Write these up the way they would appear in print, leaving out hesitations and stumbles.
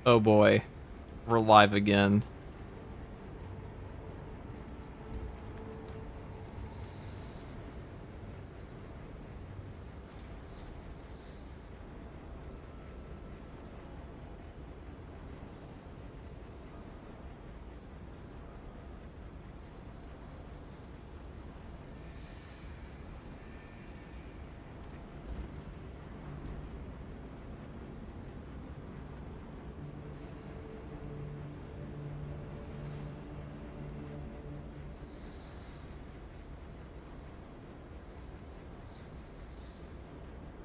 Oh boy. We're live again.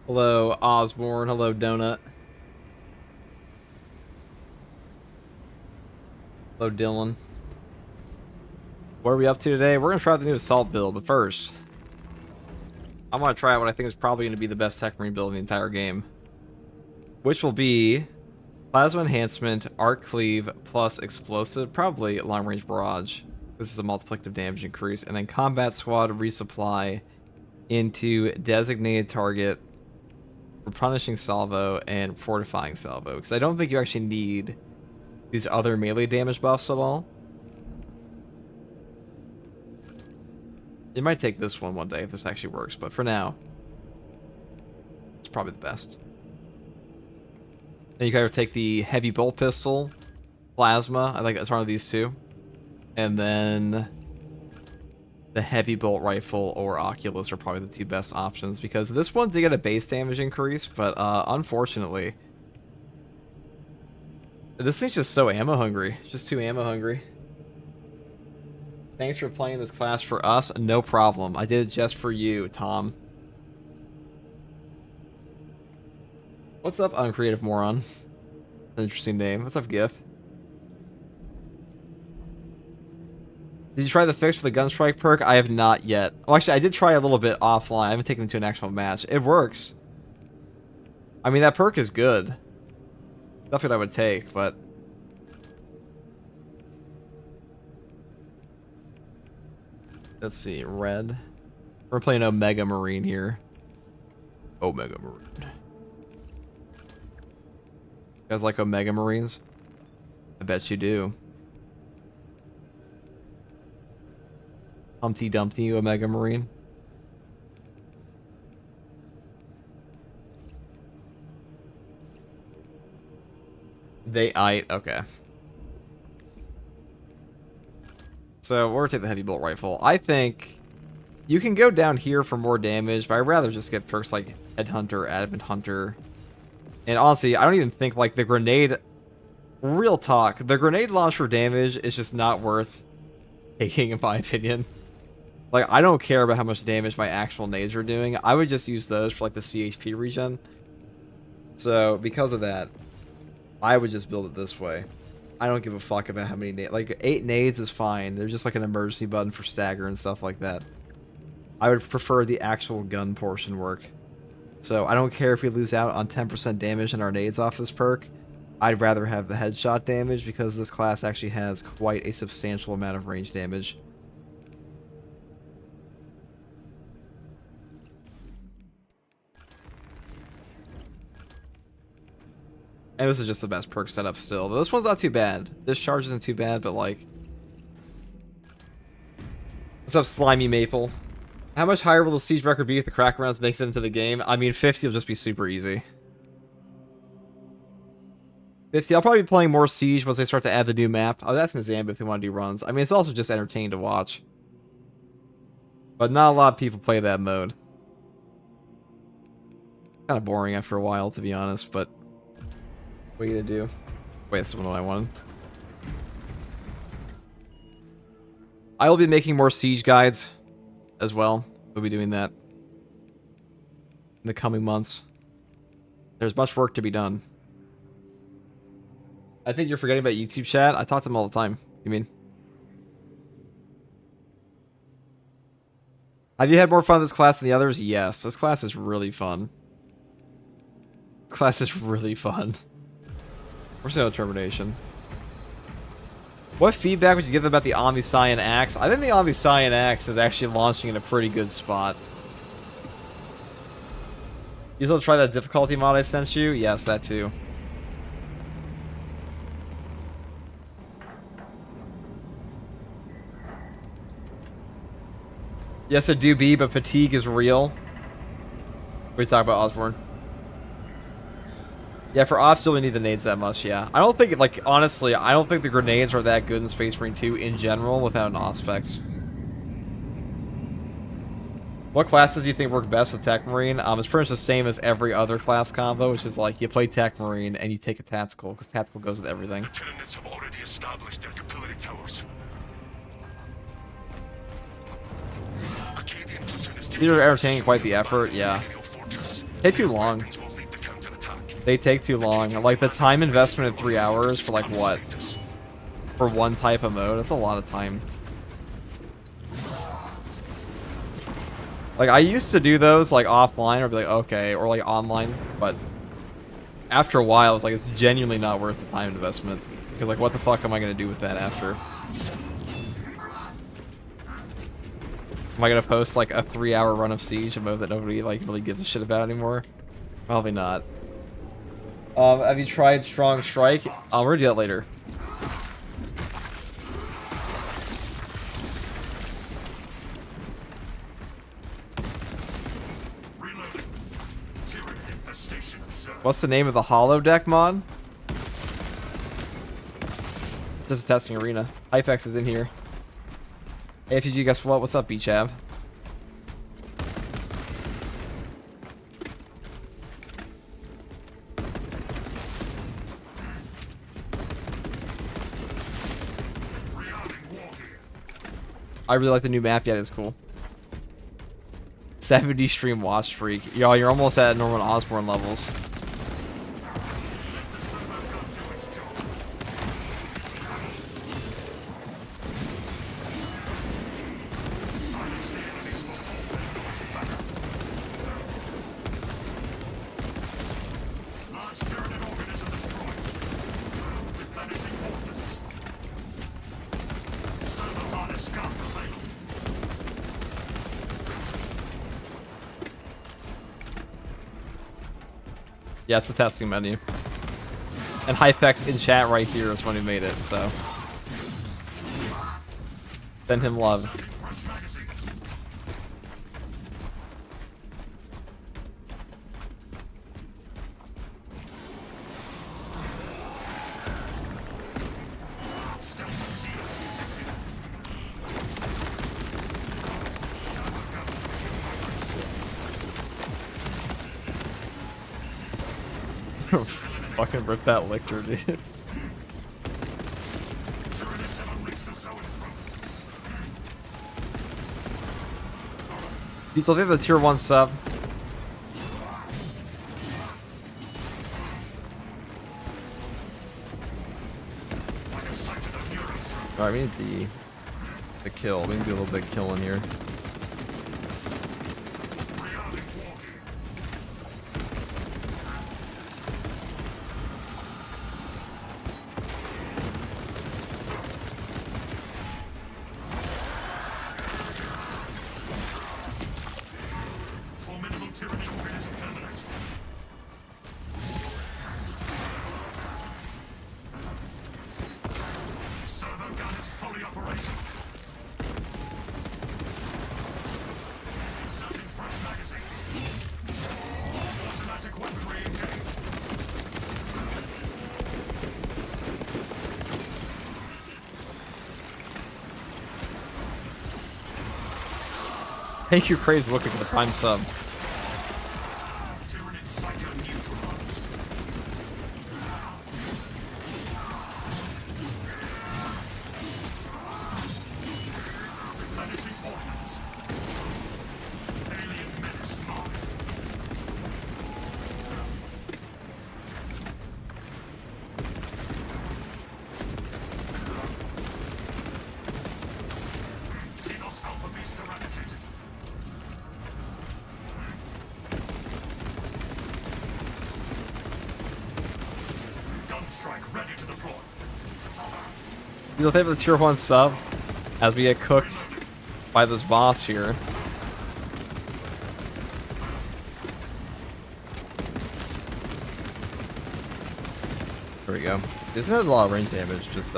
Hello, Osborne. Hello, Donut. Hello, Dylan. What are we up to today? We're going to try the new assault build, but first, I'm going to try out what I think is probably going to be the best TECHMARINE build in the entire game, which will be Plasma Enhancement, Arc Cleave, plus Explosive, probably Long Range Barrage. This is a multiplicative damage increase, and then Combat Squad Resupply into Designated Target, Replenishing Salvo, and Fortifying Salvo, because I don't think you actually need these other melee damage buffs at all. You might take this one day if this actually works, but for now, it's probably the best. Then you gotta take the Heavy Bolt Pistol, Plasma, I think it's one of these two, and then the Heavy Bolt Rifle or Oculus are probably the two best options, because this one did get a base damage increase, but unfortunately, this thing's just so ammo hungry. It's just too ammo hungry. Thanks for playing this class for us. No problem. I did it just for you, Tom. What's up, Uncreative Moron? An interesting name. What's up, GIF? Did you try the fix for the Gunstrike perk? I have not yet. Well, actually, I did try a little bit offline. I haven't taken it to an actual match. It works. I mean, that perk is good. Definitely what I would take, but... Let's see, red. We're playing Omega Marine here. Omega Marine. You guys like Omega Marines? I bet you do. Humpty Dumpty Omega Marine. Okay. So we're gonna take the Heavy Bolt Rifle. I think you can go down here for more damage, but I'd rather just get perks like Headhunter, Advent Hunter. And honestly, I don't even think like the grenade, real talk, the grenade launch for damage is just not worth taking in my opinion. Like, I don't care about how much damage my actual nades are doing. I would just use those for like the CHP regen. So because of that, I would just build it this way. I don't give a fuck about how many nades. Like, 8 nades is fine. They're just like an emergency button for stagger and stuff like that. I would prefer the actual gun portion work. So I don't care if we lose out on 10% damage in our nades off this perk. I'd rather have the headshot damage because this class actually has quite a substantial amount of range damage. And this is just the best perk setup still. But this one's not too bad. This charge isn't too bad, but like... What's up, Slimy Maple? How much higher will the siege record be if the crack rounds makes it into the game? I mean, 50 will just be super easy. 50, I'll probably be playing more siege once they start to add the new map. Oh, that's in Zambia if they want to do runs. I mean, it's also just entertaining to watch. But not a lot of people play that mode. Kind of boring after a while, to be honest, but... What are you gonna do? Wait, that's what I wanted. I will be making more siege guides as well. We'll be doing that in the coming months. There's much work to be done. I think you're forgetting about YouTube chat. I talk to them all the time. You mean? Have you had more fun with this class than the others? Yes. This class is really fun. This class is really fun. Where's no termination? What feedback would you give them about the Omniscient Axe? I think the Omniscient Axe is actually launching in a pretty good spot. You still try that difficulty mod I sent you? Yes, that too. Yes, it do be, but fatigue is real. We talk about Osborne. Yeah, for ops, you don't need the nades that much, yeah. I don't think, like, honestly, I don't think the grenades are that good in Space Marine 2 in general without an Auspex. What classes do you think work best with TECHMARINE? It's pretty much the same as every other class combo, which is like, you play TECHMARINE and you take a Tactical, because Tactical goes with everything. The Tyrannids have already established their capillary towers. These are entertaining quite the effort, yeah. Take too long. They take too long. Like, the time investment of 3 hours for, like, what? For one type of mode? That's a lot of time. Like, I used to do those, like, offline, or be like, okay, or, like, online, but after a while, it's like, it's genuinely not worth the time investment. Because, like, what the fuck am I going to do with that after? Am I going to post, like, a 3-hour run of Siege, a mode that nobody, like, really gives a shit about anymore? Probably not. Have you tried Strong Strike? We're gonna do that later. What's the name of the Hollow Deck mod? This is testing arena. Hypex is in here. Hey, FTG, guess what? What's up, Beachab? I really like the new map. Yeah, it's cool. 70 stream watch streak. Y'all, you're almost at Norman Osborne levels. Yeah, it's the testing menu. And Hypex in chat right here is when he made it, so. Send him love. Fucking rip that lictor, dude. Diesel, they have the tier 1 sub. Alright, we need the kill. We can do a little big kill in here. Thank you, Craze, for looking for the prime sub. You'll have the tier 1 sub as we get cooked by this boss here. There we go. This has a lot of range damage, just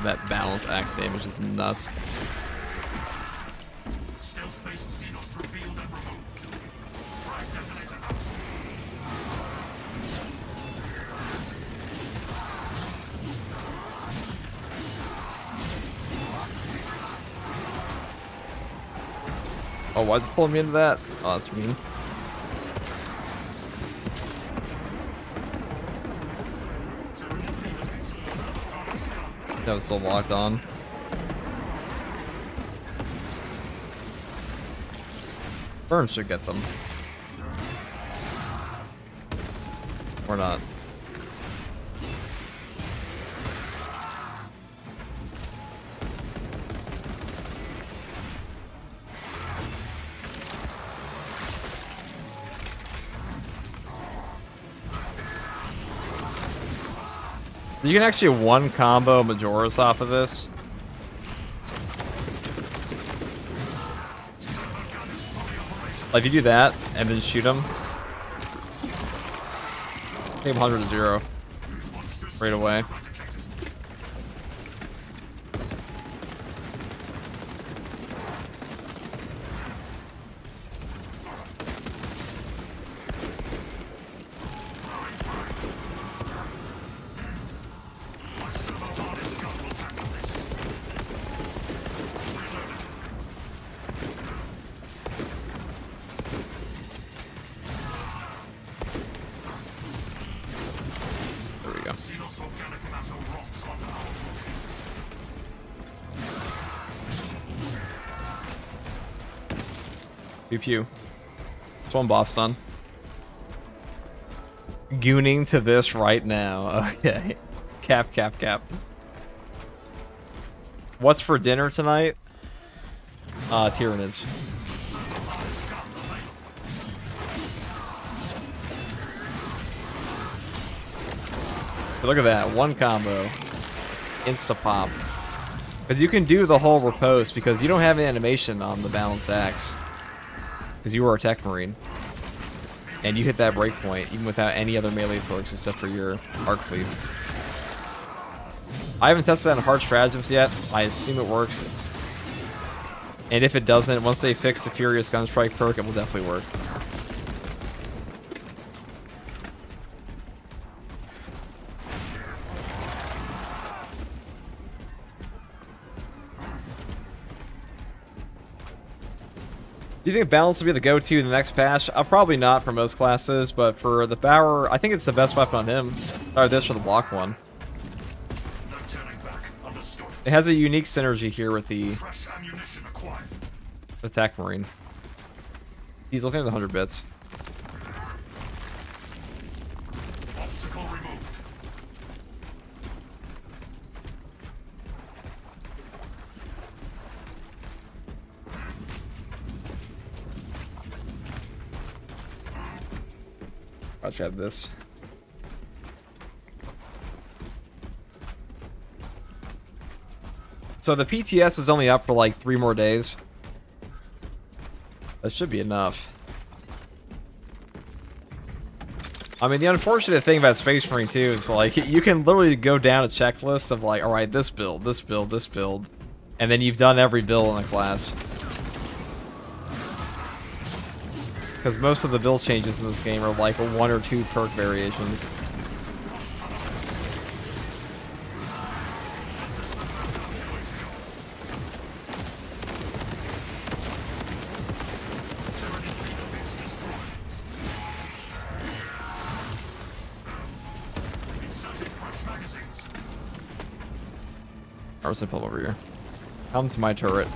that balance axe damage is nuts. Stealth-based Xenos revealed and removed. Frag detonator out. Oh, why'd you pull me into that? Oh, that's mean. That was still locked on. Burn should get them. Or not. You can actually one combo Majora's off of this. Like, if you do that and then shoot him, take 100 to 0 right away. Pew pew. That's one boss done. Gooning to this right now. Okay. Cap, cap, cap. What's for dinner tonight? Tyranids. So look at that. One combo. Insta-pop. Because you can do the whole riposte because you don't have an animation on the balanced axe. Because you are a TECHMARINE. And you hit that breakpoint even without any other melee perks except for your arc fleet. I haven't tested that in hard stratagems yet. I assume it works. And if it doesn't, once they fix the Furious Gunstrike perk, it will definitely work. Do you think balance will be the go-to in the next patch? Probably not for most classes, but for the Bower, I think it's the best weapon on him. Or this for the block one. No turning back. Understood. It has a unique synergy here with the Fresh ammunition acquired. TECHMARINE. He's looking at the 100 bits. Obstacle removed. Let's grab this. So the PTS is only up for like 3 more days. That should be enough. I mean, the unfortunate thing about Space Marine 2 is like you can literally go down a checklist of like, all right, this build, this build, this build, and then you've done every build in the class. Because most of the build changes in this game are like 1 or 2 perk variations. I was gonna pull over here. Come to my turret.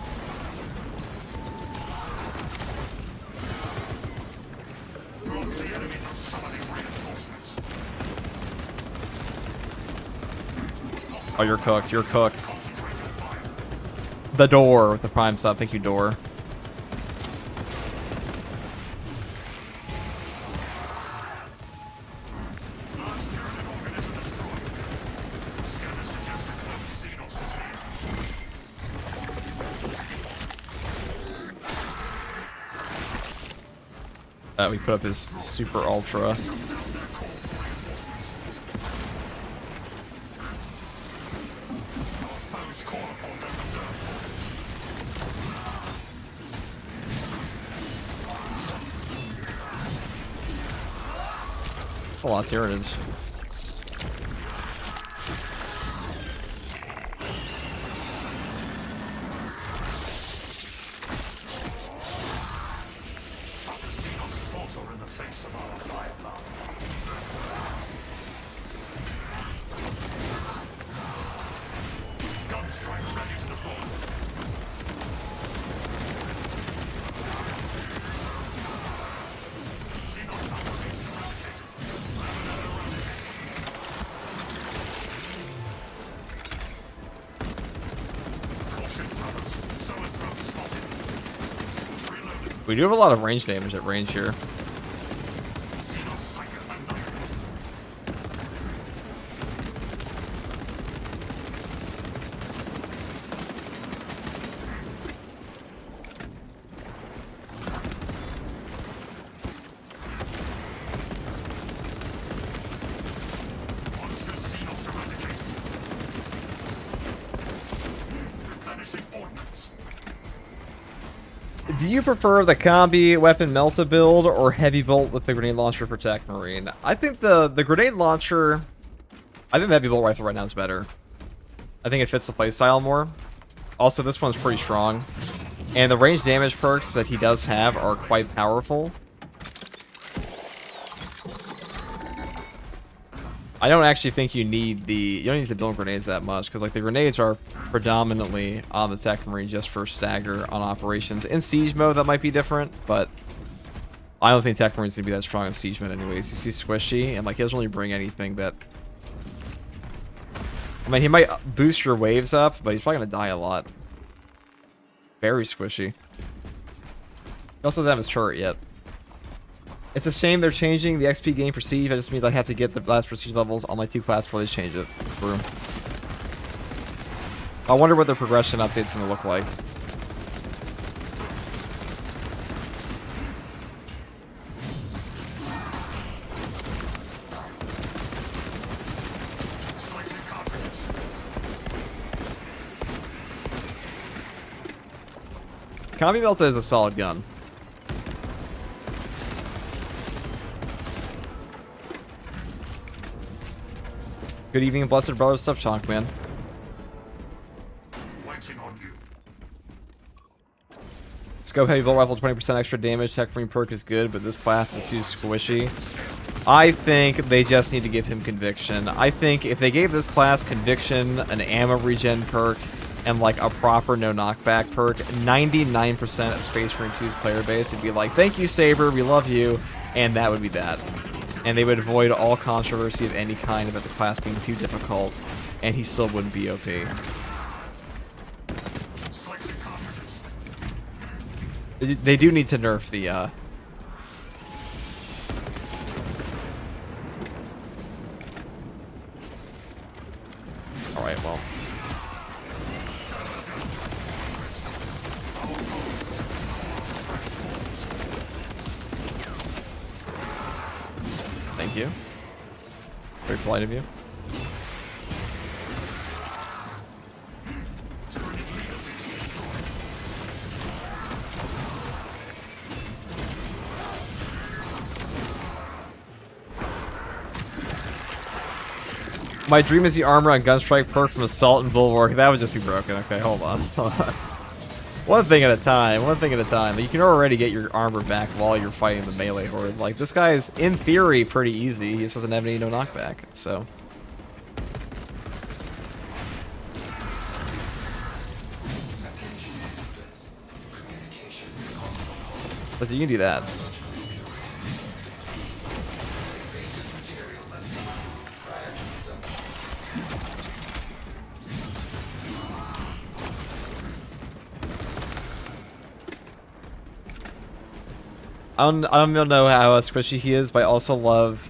Oh, you're cooked. You're cooked. The door with the prime sub. Thank you, door. We put up his super ultra. A lot of Tyranids. Falter in the face of our firepower. Gunstrike ready to deploy. Xenos power base eradicated. Caution, brothers. Zoanthrope spotted. Reloading. We do have a lot of range damage at range here. Do you prefer the combi weapon melta build or heavy bolt with the grenade launcher for TECHMARINE? I think the grenade launcher, I think the heavy bolt rifle right now is better. I think it fits the playstyle more. Also, this one's pretty strong. And the range damage perks that he does have are quite powerful. I don't actually think you don't need to build grenades that much, because like the grenades are predominantly on the TECHMARINE just for stagger on operations. In siege mode that might be different, but I don't think TECHMARINE's gonna be that strong in siege mode anyways. He's too squishy, and like he doesn't really bring anything that, I mean, he might boost your waves up, but he's probably gonna die a lot. Very squishy. He also doesn't have his turret yet. It's a shame they're changing the XP gain for Siege. That just means I have to get the last prestige levels on my 2 classes before they change it. True. I wonder what the progression update's going to look like. Combi Melta is a solid gun. Good evening, blessed brothers. Stuff chonk, man. Waiting on you. Scope heavy bolt rifle, 20% extra damage. TECHMARINE perk is good, but this class is too squishy. I think they just need to give him conviction. I think if they gave this class conviction, an ammo regen perk, and like a proper no knockback perk, 99% of Space Marine 2's player base would be like, thank you, Saber, we love you, and that would be that. And they would avoid all controversy of any kind about the class being too difficult, and he still wouldn't be OP. They do need to nerf the, Alright, well. Thank you. Very polite of you. My dream is the armor on Gunstrike perk from Assault and Bulwark. That would just be broken. Okay, hold on. One thing at a time. One thing at a time. You can already get your armor back while you're fighting the melee horde. Like, this guy is, in theory, pretty easy. He just doesn't have any no knockback, so. But you can do that. I don't know how squishy he is, but I also love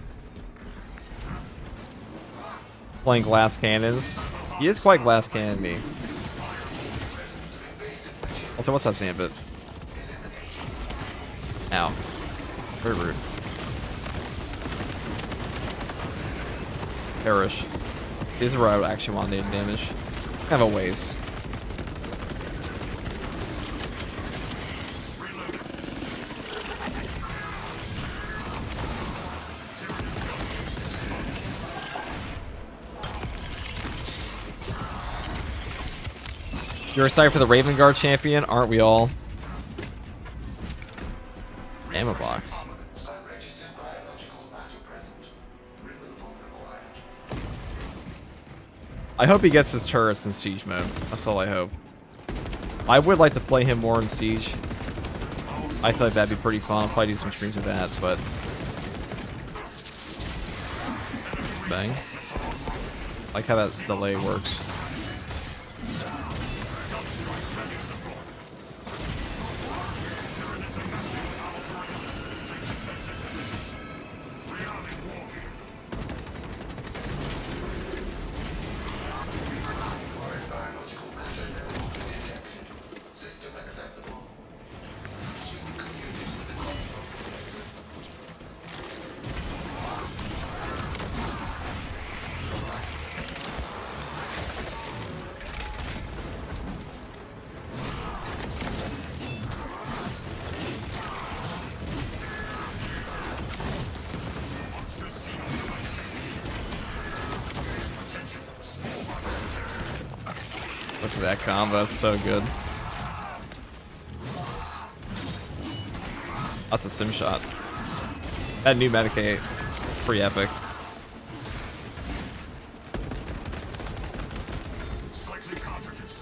playing glass cannons. He is quite glass cannon-y. Also, what's up, Zambit? Ow. Very rude. Perish. This is where I would actually want native damage. Kind of a waste. You're excited for the Raven Guard champion, aren't we all? Ammo box. Unregistered biological matter present. Removal required. I hope he gets his turrets in Siege mode. That's all I hope. I would like to play him more in Siege. I feel like that'd be pretty fun. I'll probably do some streams of that, but... Bang. I like how that delay works. Look at that combo, that's so good. That's a sim shot. That new Medicaid, pretty epic. Cycling cartridges.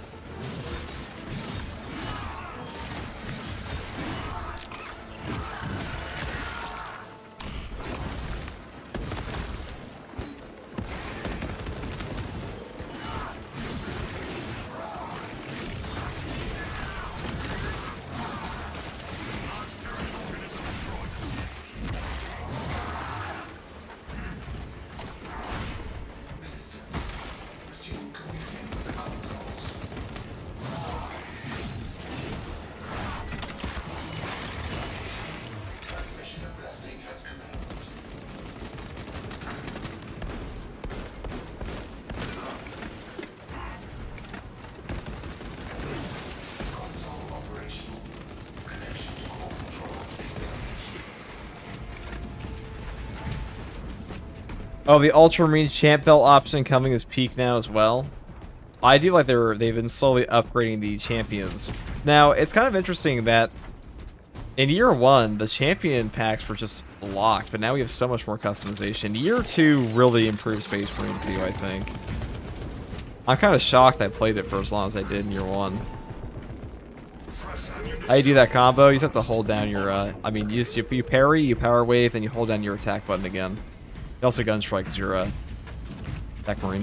Oh, the Ultramarine champ belt option coming as peak now as well. I do like they've been slowly upgrading the champions. Now, it's kind of interesting that in year 1, the champion packs were just locked, but now we have so much more customization. Year 2 really improved Space Marine 2, I think. I'm kind of shocked I played it for as long as I did in year 1. How you do that combo? You just have to hold down your, you parry, you power wave, then you hold down your attack button again. You also gun strike because you're a TECHMARINE.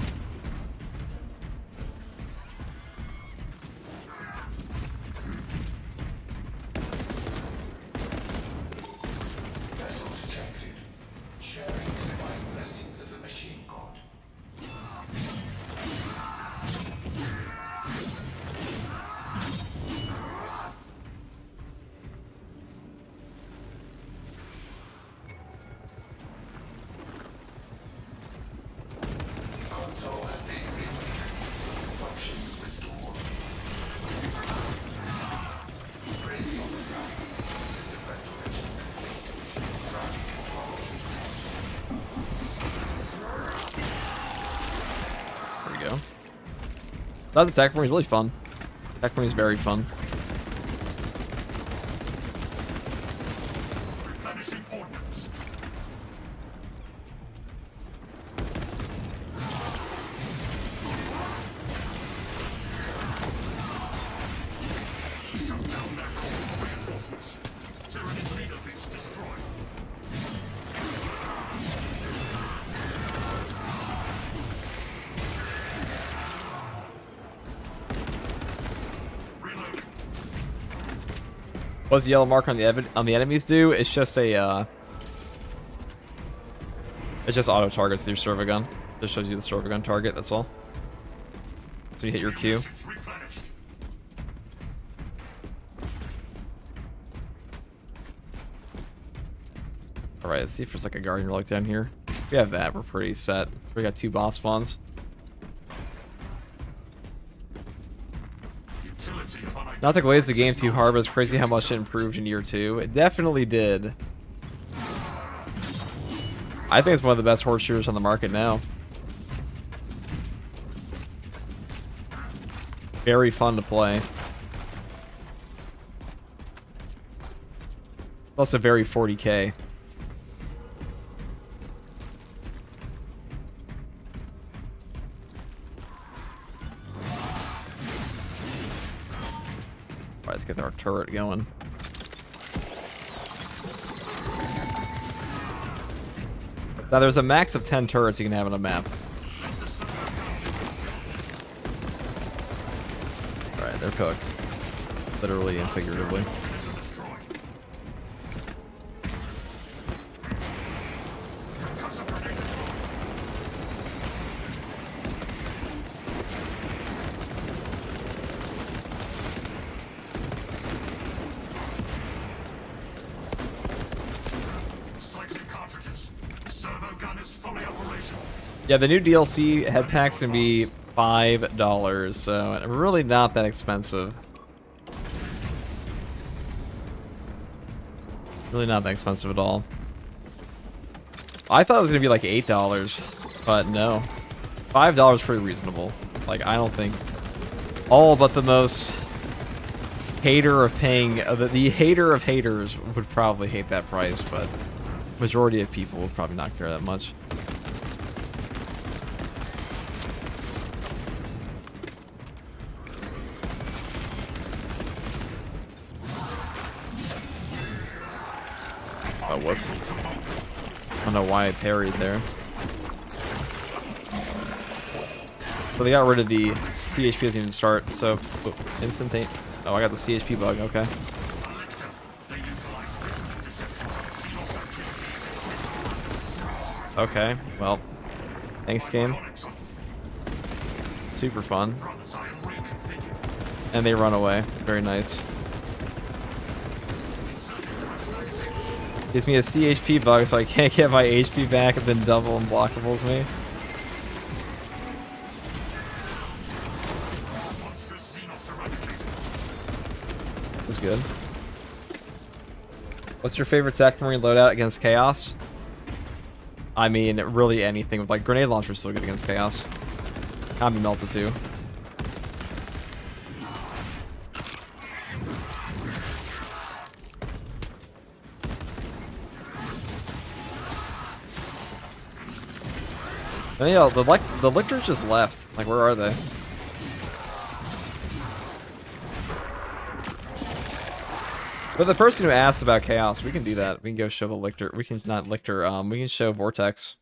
Vessel detected. Sharing the divine blessings of the machine god. Console has been rebooted. Functions restored. Praise the override. System restoration complete. Ground control reset. There we go. That attack marine is really fun. Attack marine is very fun. Replenishing ordnance. Shut down their call for reinforcements. Tyranny's leader bits destroyed. Reloading. What's the yellow mark on the enemies do? It's just a it's just auto targets with your servo gun. Just shows you the servo gun target. That's all. So you hit your Q. Munitions replenished. All right, let's see if there's like a guardian relic down here. If we have that, we're pretty set. We got 2 boss spawns. Utility of unidentified Not to glaze the game too hard, but it's crazy how much it improved in year 2. It definitely did. I think it's one of the best horse shooters on the market now. very fun to play. Also very 40k. Alright, let's get our turret going. Now there's a max of 10 turrets you can have on a map. Alright, they're cooked. Literally and figuratively. Yeah, the new DLC head pack's gonna be $5, so really not that expensive. Really not that expensive at all. I thought it was gonna be like $8, but no. $5 is pretty reasonable. Like, I don't think all but the most hater of paying, the hater of haters would probably hate that price, but majority of people would probably not care that much. Oh, whoops. I don't know why I parried there. So they got rid of the CHP doesn't even start, so instantaneous. Oh, I got the CHP bug, okay. Okay, well, thanks game. Super fun. And they run away. Very nice. Gives me a CHP bug so I can't get my HP back and then double unblockables me. That's good. What's your favorite TECHMARINE loadout against Chaos? I mean, really anything. With like grenade launcher is still good against Chaos. Can't be melted too. Oh, yeah, the lictors just left. Like, where are they? But the person who asked about Chaos, we can do that. We can go show the lictor. We can not lictor. We can show Vortex.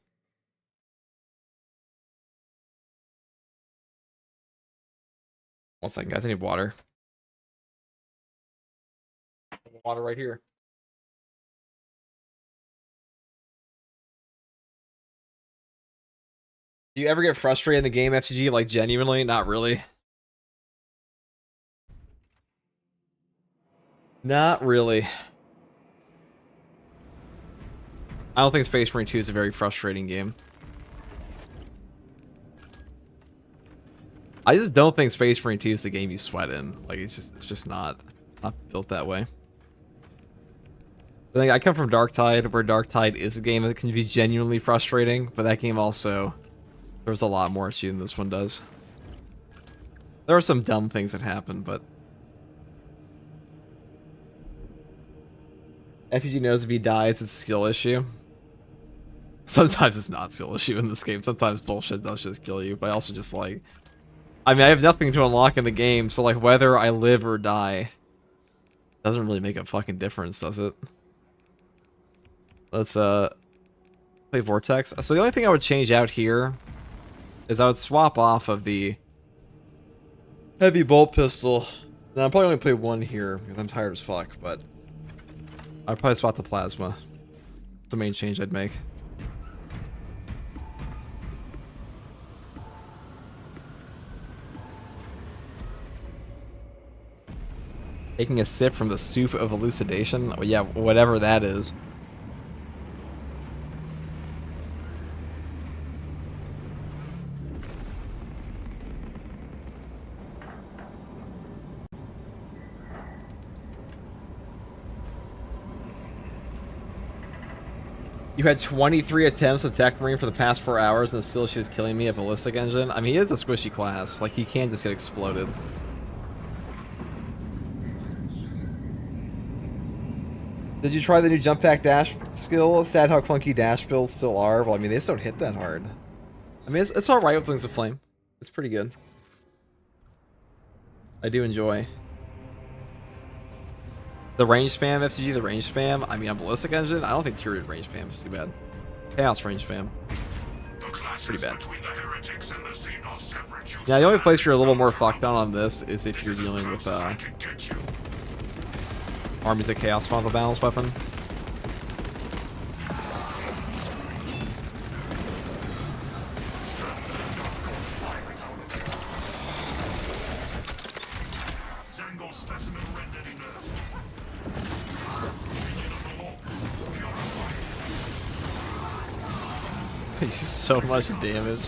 One second, guys. I need water. Water right here. Do you ever get frustrated in the game, FTG? Like, genuinely? Not really. Not really. I don't think Space Marine 2 is a very frustrating game. I just don't think Space Marine 2 is the game you sweat in. Like, it's just not built that way. I think I come from Darktide, where Darktide is a game that can be genuinely frustrating, but that game also, there's a lot more to it than this one does. There are some dumb things that happen, but FTG knows if he dies, it's a skill issue. Sometimes it's not a skill issue in this game. Sometimes bullshit does just kill you, but I also just like, I mean, I have nothing to unlock in the game, so like whether I live or die doesn't really make a fucking difference, does it? Let's play Vortex. So the only thing I would change out here is I would swap off of the heavy bolt pistol. Now I'm probably only play one here because I'm tired as fuck, but I'd probably swap the plasma. That's the main change I'd make. Taking a sip from the soup of elucidation? Oh, yeah, whatever that is. You had 23 attempts at TECHMARINE for the past 4 hours, and still she was killing me a ballistic engine. I mean, he is a squishy class. Like, he can just get exploded. Did you try the new jump pack dash skill? Sad how clunky dash builds still are. Well, I mean, they just don't hit that hard. I mean, it's alright with Wings of Flame. It's pretty good. I do enjoy. The range spam, FTG, the range spam. I mean, on Ballistic Engine, I don't think tier range spam is too bad. Chaos range spam. Pretty bad. Yeah, the only place you're a little more fucked on this is if you're dealing with armies of chaos spawn the balance weapon. It's just so much damage.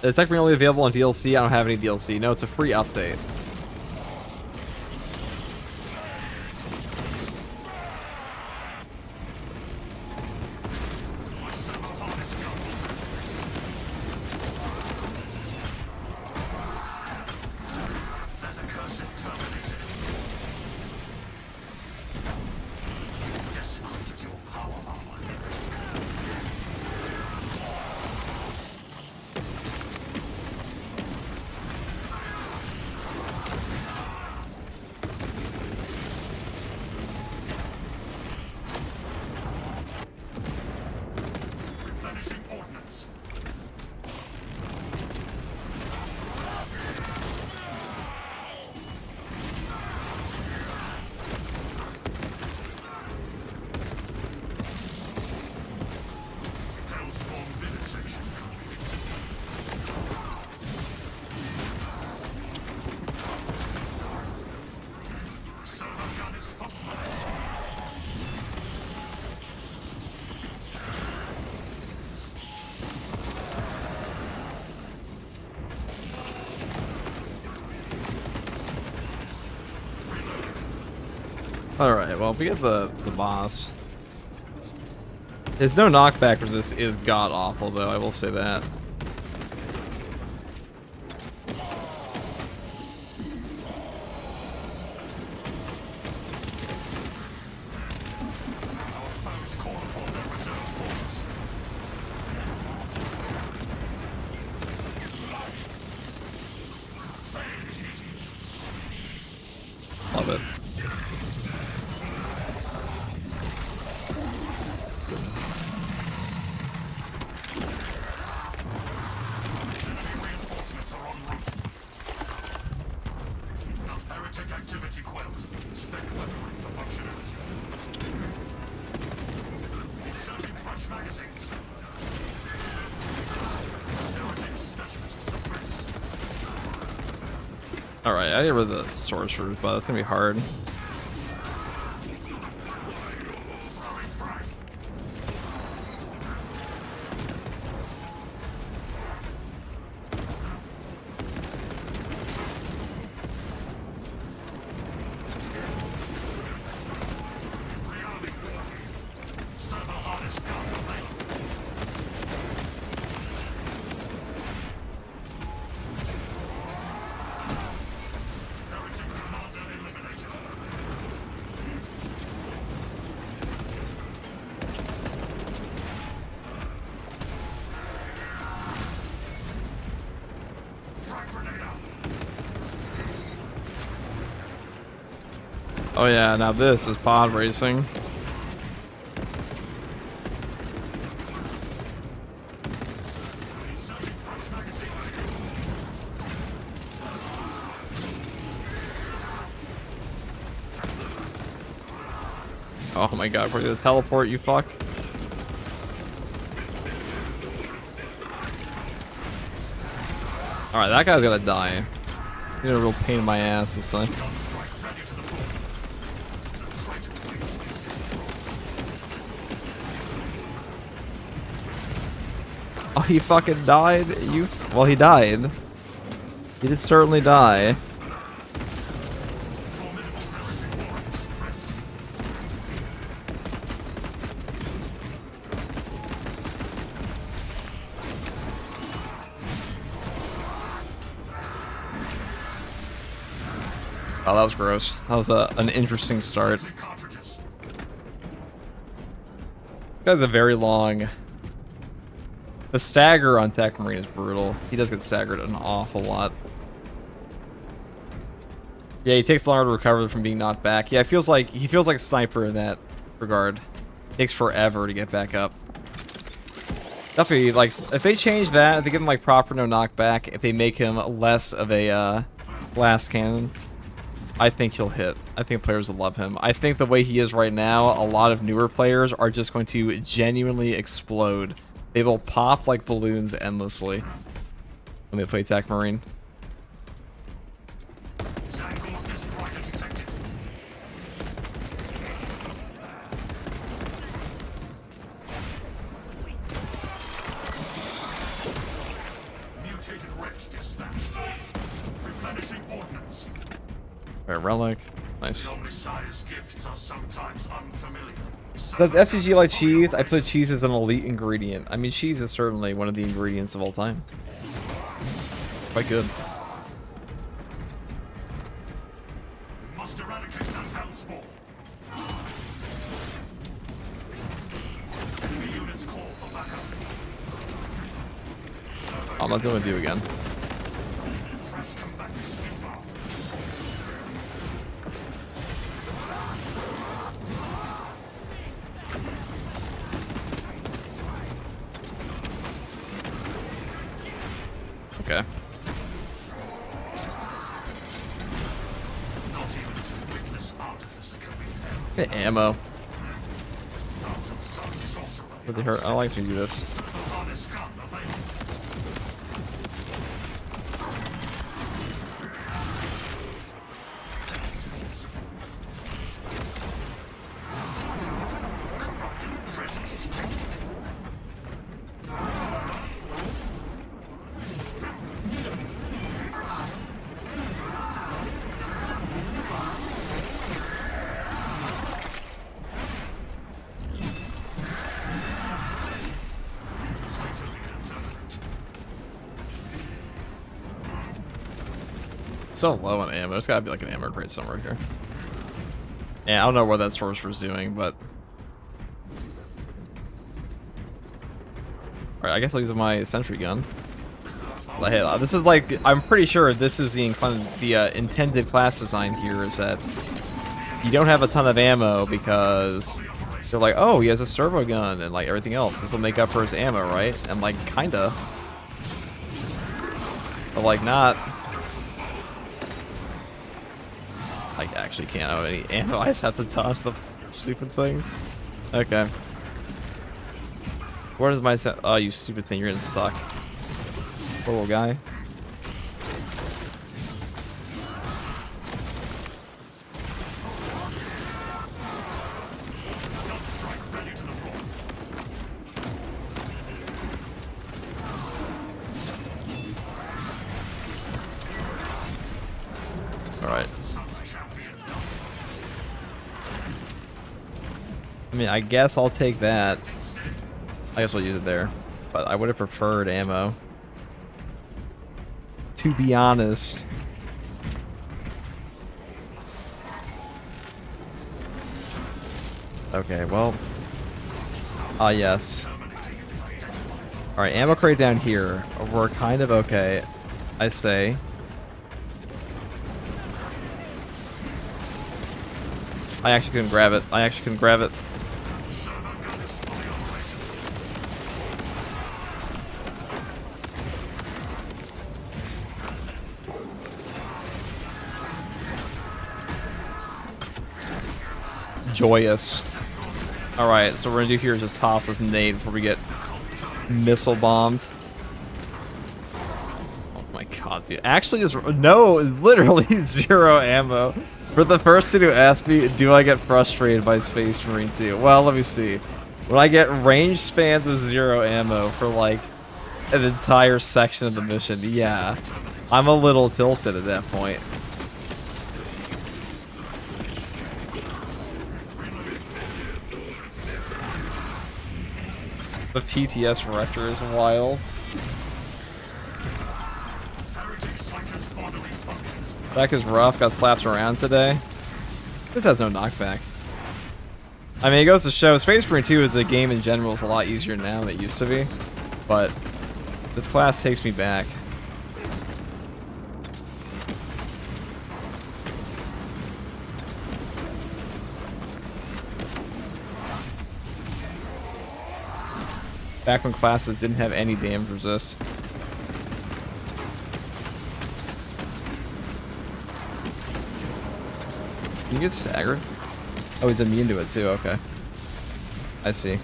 It's technically only available on DLC. I don't have any DLC. No, it's a free update. Alright, well, if we get the boss. There's no knockback for this is god awful though, I will say that. Love it. Alright, I get rid of the sorcerers, but that's gonna be hard. Oh yeah, now this is pod racing. Oh my god, we're gonna teleport, you fuck. Alright, that guy's gonna die. He's a real pain in my ass this time. Oh, he fucking died? Well, he died. He did certainly die. Oh, that was gross. That was an interesting start. Cartridges. That's a very long... The stagger on TECHMARINE is brutal. He does get staggered an awful lot. Yeah, he takes longer to recover from being knocked back. Yeah, he feels like a sniper in that regard. It takes forever to get back up. Definitely, like, if they change that, if they give him like proper no knockback, if they make him less of a blast cannon, I think he'll hit. I think players will love him. I think the way he is right now, a lot of newer players are just going to genuinely explode. They will pop like balloons endlessly when they play TECHMARINE. Mutated wretch dispatched. Replenishing ordnance. Alright, relic. Nice. The Omnissiah's gifts are sometimes unfamiliar. Does FCG like cheese? I put cheese as an elite ingredient. I mean, cheese is certainly one of the ingredients of all time. Quite good. Must eradicate that hellspawn. Enemy units call for backup. I'm not dealing with you again. Fresh combatants involved. Okay. Not even its witless artificer can be held. Get ammo. Thousand sun sorcerer. Really hurt. I don't like to do this. The hardest gun available. Corruptive presence detected. So low on ammo. There's gotta be like an ammo crate somewhere here. Yeah, I don't know what that sorcerer's doing, but... Alright, I guess I'll use my sentry gun. But hey, this is like... I'm pretty sure this is the intended class design here, is that you don't have a ton of ammo because they're like, oh, he has a servo gun and like everything else. This will make up for his ammo, right? And like, kinda. But like, not... I actually can't have any ammo. I just have to toss the stupid thing. Okay. Where is my oh, you stupid thing, you're getting stuck. Poor little guy. Alright. I mean, I guess I'll take that. I guess we'll use it there. But I would have preferred ammo. To be honest. Okay, well. Ah, yes. Alright, ammo crate down here. We're kind of okay, I say. I actually couldn't grab it. I actually couldn't grab it. Joyous. Alright, so what we're gonna do here is just toss this nade before we get missile bombed. Oh my god, dude. Actually, just no, literally 0 ammo. For the person who asked me, do I get frustrated by Space Marine 2? Well, let me see. When I get range spans with 0 ammo for like an entire section of the mission, yeah, I'm a little tilted at that point. The PTS rector is wild. Heretic Psyker's bodily functions Deck is rough. Got slapped around today. This has no knockback. I mean, it goes to show Space Marine 2 as a game in general is a lot easier now than it used to be. But this class takes me back. Back when classes didn't have any damage resist. Can you get staggered? Oh, he's immune to it too, okay. I see.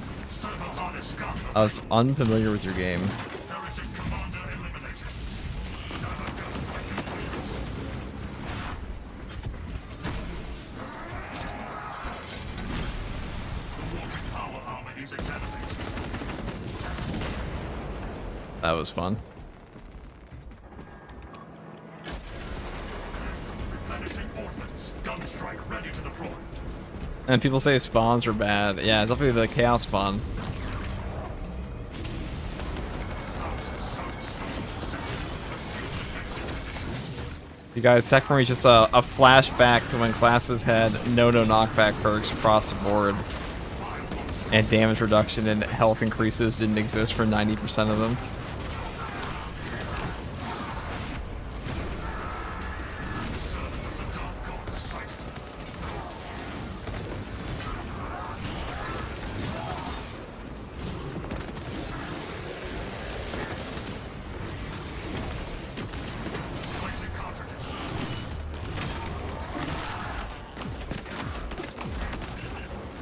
I was unfamiliar with your game. That was fun. And people say spawns are bad. Yeah, it's definitely the chaos spawn. You guys, TECHMARINE is just a flashback to when classes had no knockback perks across the board. And damage reduction and health increases didn't exist for 90% of them.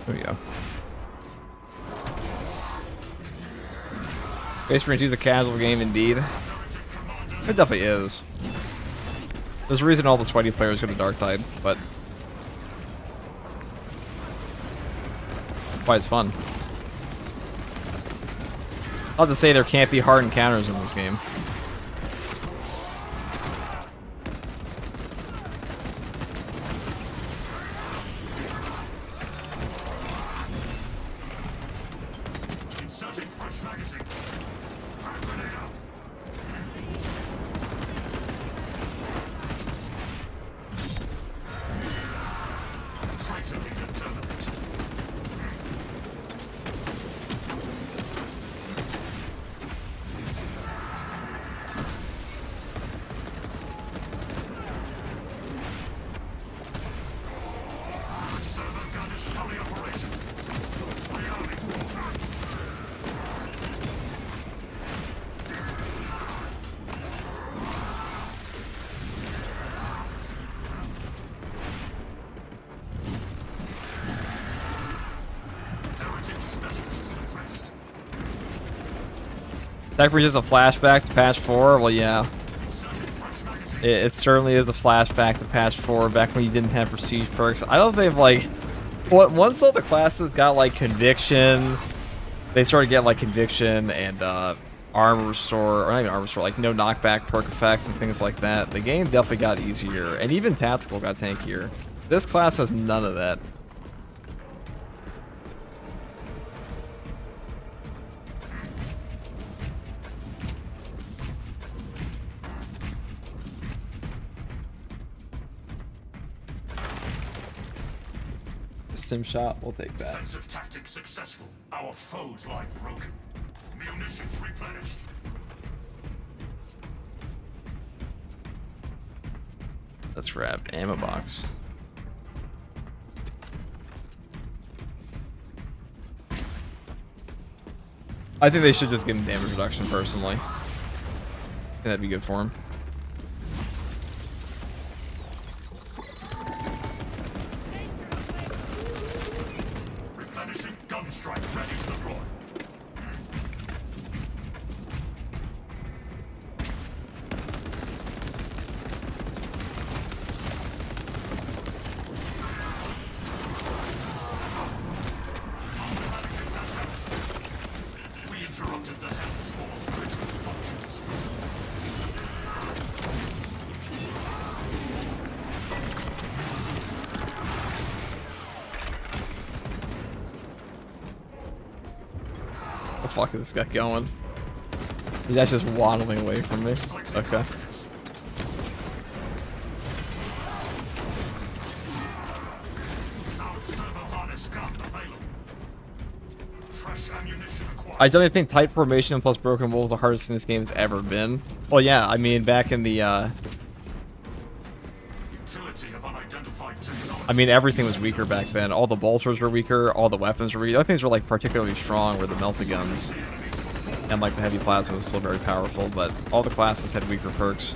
There we go. Space Marine 2 is a casual game indeed. It definitely is. There's a reason all the sweaty players go to Dark Tide, but that's why it's fun. Not to say there can't be hard encounters in this game. TECHMARINE is a flashback to patch 4. Well, yeah. It certainly is a flashback to patch 4, back when you didn't have prestige perks. I don't think like once all the classes got like conviction, they started getting like conviction and armor restore, or not even armor restore, like no knockback perk effects and things like that. The game definitely got easier, and even tactical got tankier. This class has none of that. Sim shot, we'll take that. Offensive tactics successful. Our foes lie broken. Munitions replenished. Let's grab ammo box. I think they should just give him damage reduction personally. I think that'd be good for him. Gun strike ready to deploy. We interrupted the Hellspawn's critical functions. The fuck is this guy going? He's actually just waddling away from me. Okay. Fresh ammunition acquired. I definitely think tight formation plus broken wall is the hardest thing this game has ever been. Well, yeah, I mean, back in the, Utility of unidentified technology. I mean, everything was weaker back then. All the bolters were weaker, all the weapons were weaker. The other things were, like, particularly strong were the melta guns. And, like, the heavy plasma was still very powerful, but all the classes had weaker perks.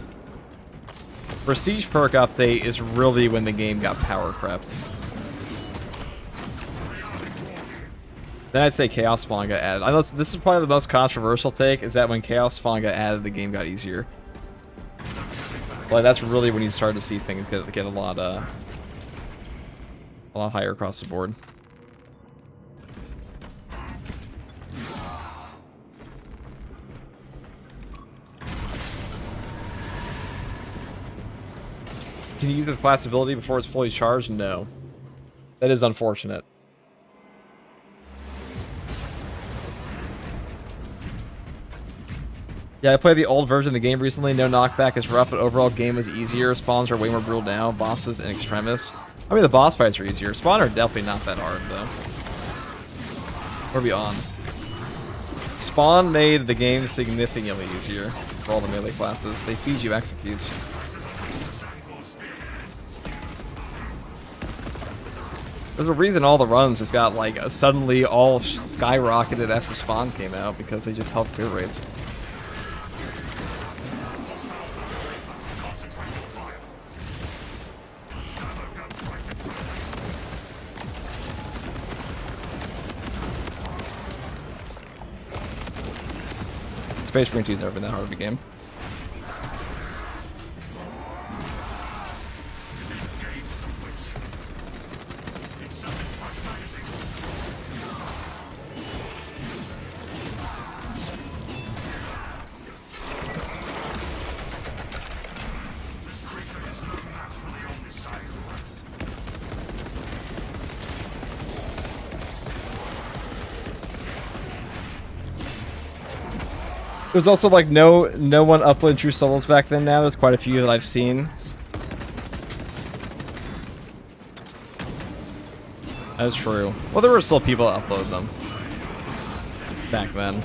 Prestige perk update is really when the game got power crept. Then I'd say Chaos Spawn got added. I know this is probably the most controversial take, is that when Chaos Spawn got added, the game got easier. Like, that's really when you start to see things get a lot higher across the board. Can you use this class ability before it's fully charged? No. That is unfortunate. Yeah, I played the old version of the game recently. No knockback is rough, but overall game is easier. Spawns are way more brutal now. Bosses and extremis. I mean, the boss fights are easier. Spawn are definitely not that hard, though. Where are we on? Spawn made the game significantly easier for all the melee classes. They feed you executes. There's a reason all the runs just got, like, suddenly all skyrocketed after Spawn came out, because they just helped clear rates. Space Marine 2's never been that hard of a game. There's also like no one uploaded true solos back then. Now there's quite a few that I've seen. That's true. Well, there were still people that uploaded them back then.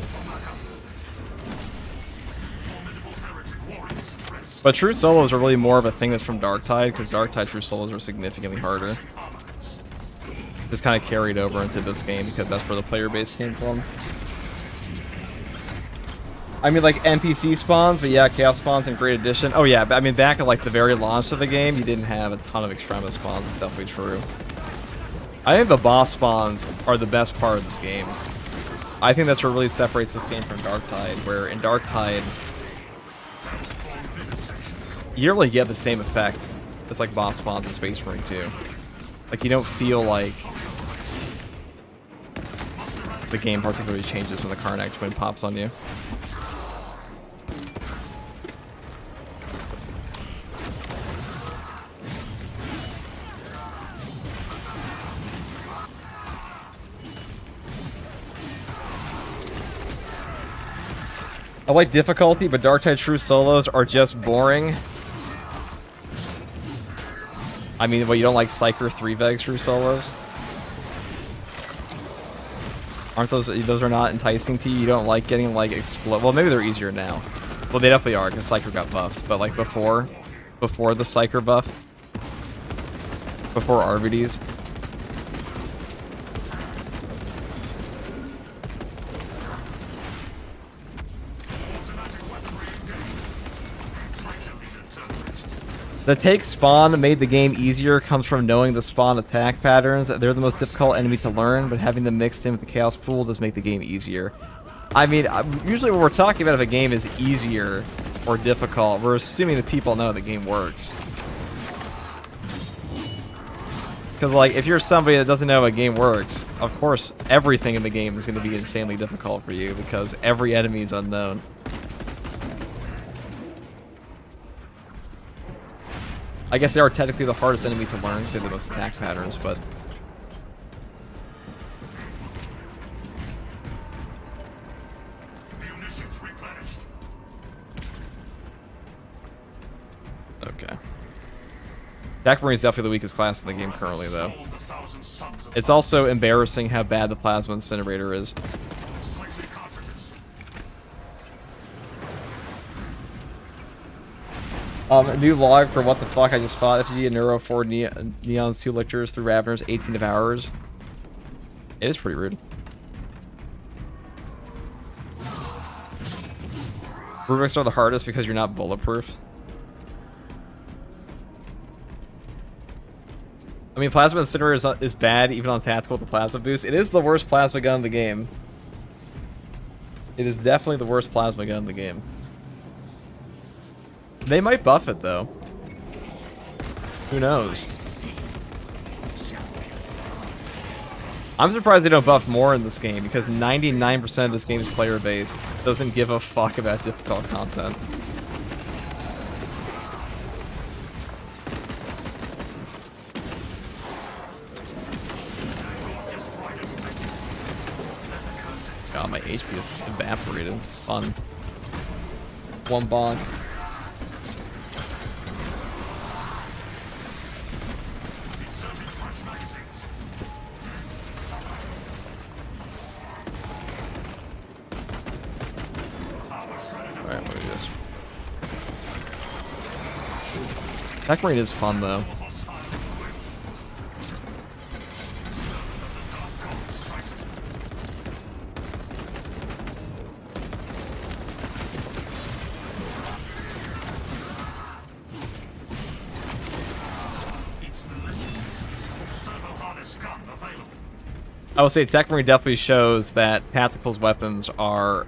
But true solos are really more of a thing that's from Darktide, because Darktide true solos were significantly harder. Just kind of carried over into this game because that's where the player base came from. I mean, like, NPC spawns, but yeah, Chaos spawns in Great Edition. Oh yeah, but I mean, back at, like, the very launch of the game, you didn't have a ton of Extremis spawns. It's definitely true. I think the boss spawns are the best part of this game. I think that's what really separates this game from Darktide, where in Darktide, you don't really get the same effect as, like, boss spawns in Space Marine 2. Like, you don't feel like the game particularly changes when the Karnak Twin pops on you. I like difficulty, but Darktide True Solos are just boring. I mean, what, you don't like Psyker 3-Vegs True Solos? Aren't those are not enticing to you? You don't like getting, like, well, maybe they're easier now. Well, they definitely are, because Psyker got buffed. But, like, before the Psyker buff, before RVDs. The take spawn made the game easier comes from knowing the spawn attack patterns. They're the most difficult enemy to learn, but having them mixed in with the chaos pool does make the game easier. I mean, usually when we're talking about if a game is easier or difficult, we're assuming that people know the game works. Because, like, if you're somebody that doesn't know a game works, of course everything in the game is going to be insanely difficult for you, because every enemy is unknown. I guess they are technically the hardest enemy to learn, say the most attack patterns, but... Munitions replenished. Okay. TECHMARINE is definitely the weakest class in the game currently, though. Sold 1,000 sons of It's also embarrassing how bad the plasma incinerator is. Slightly cartridges. New log for what the fuck I just fought. FG and Neuro 4 Neon's 2 lictors, 3 Raveners, 18 Devourers. It is pretty rude. Rubiks are the hardest because you're not bulletproof. I mean, Plasma Incinerator is bad even on tactical with the Plasma Boost. It is the worst plasma gun in the game. It is definitely the worst plasma gun in the game. They might buff it, though. Who knows? I'm surprised they don't buff more in this game, because 99% of this game's player base doesn't give a fuck about difficult content. God, my HP is evaporated. Fun. One bonk. Alright, let me do this. TECHMARINE is fun, though. I will say TECHMARINE definitely shows that Tactical's weapons are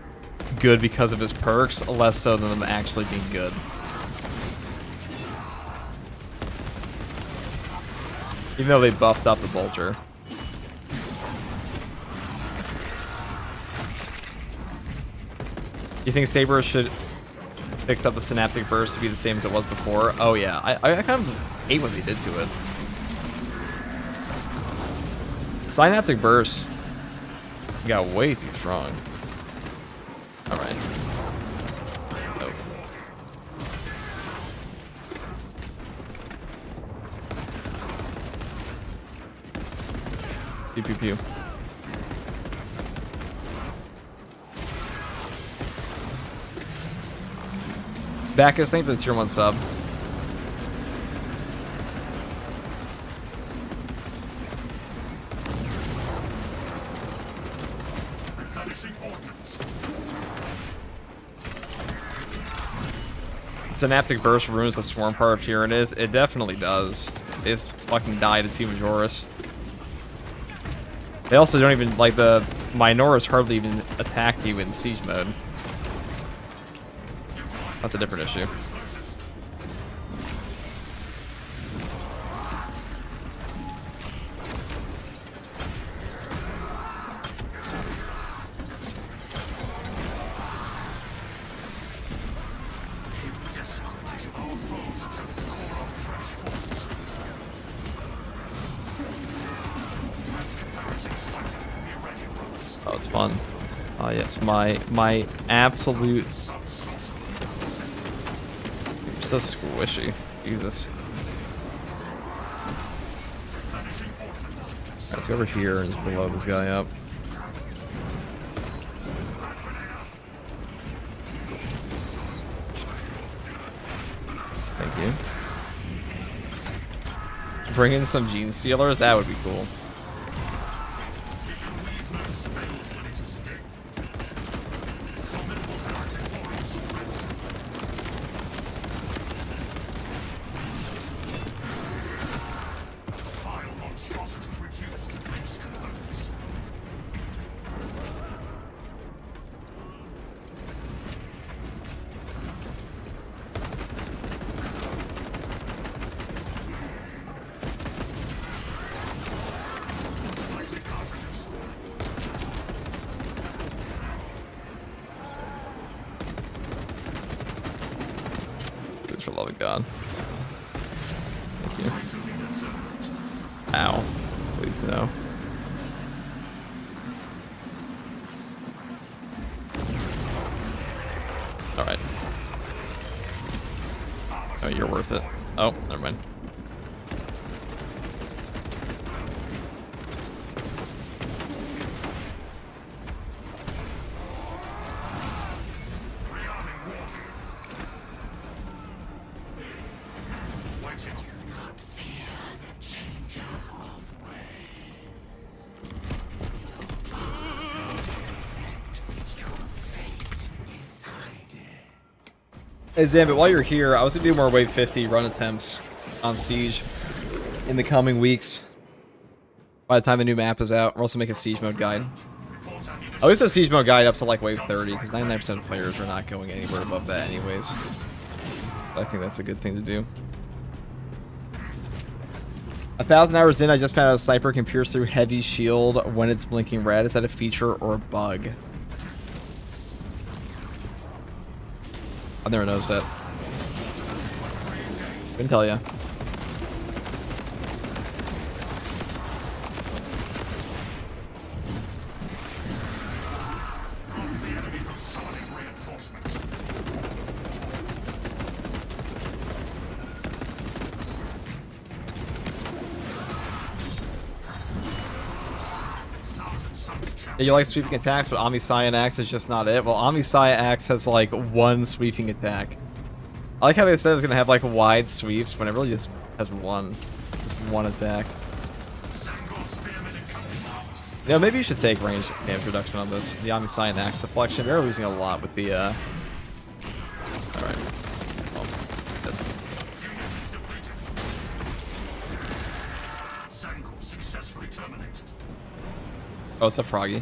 good because of his perks, less so than them actually being good. Even though they buffed up the Vulture. You think Saber should fix up the Synaptic Burst to be the same as it was before? Oh yeah, I kind of hate what they did to it. Synaptic Burst got way too strong. Alright. Oh. Pew pew pew. Bacchus, thank you for the tier 1 sub. Synaptic Burst ruins the swarm part of Tyranids. It definitely does. They just fucking die to Team Majoris. They also don't even, like, the Minoris hardly even attack you in siege mode. That's a different issue. Oh, it's fun. Oh yes, my absolute. You're so squishy. Jesus. Alright, let's go over here and just blow this guy up. Thank you. Bring in some Gene Stealers, that would be cool. For the love of God. Thank you. Ow. Please no. Alright. Oh, you're worth it. Oh, never mind. Hey Zan, but while you're here, I was gonna do more Wave 50 run attempts on Siege in the coming weeks. By the time the new map is out, we'll also make a Siege mode guide. I always a Siege mode guide up to like Wave 30, because 99% of players are not going anywhere above that anyways. I think that's a good thing to do. 1,000 hours in, I just found out a sniper can pierce through heavy shield when it's blinking red. Is that a feature or a bug? I've never noticed that. Couldn't tell ya. Yeah, you like sweeping attacks, but Omniscient Axe is just not it. Well, Omniscient Axe has like one sweeping attack. I like how they said it was gonna have like wide sweeps, but it really just has one. Just one attack. Yeah, maybe you should take range damage reduction on this. The Omniscient Axe deflection. They're losing a lot with the Alright. Oh, oh, it's a Froggy.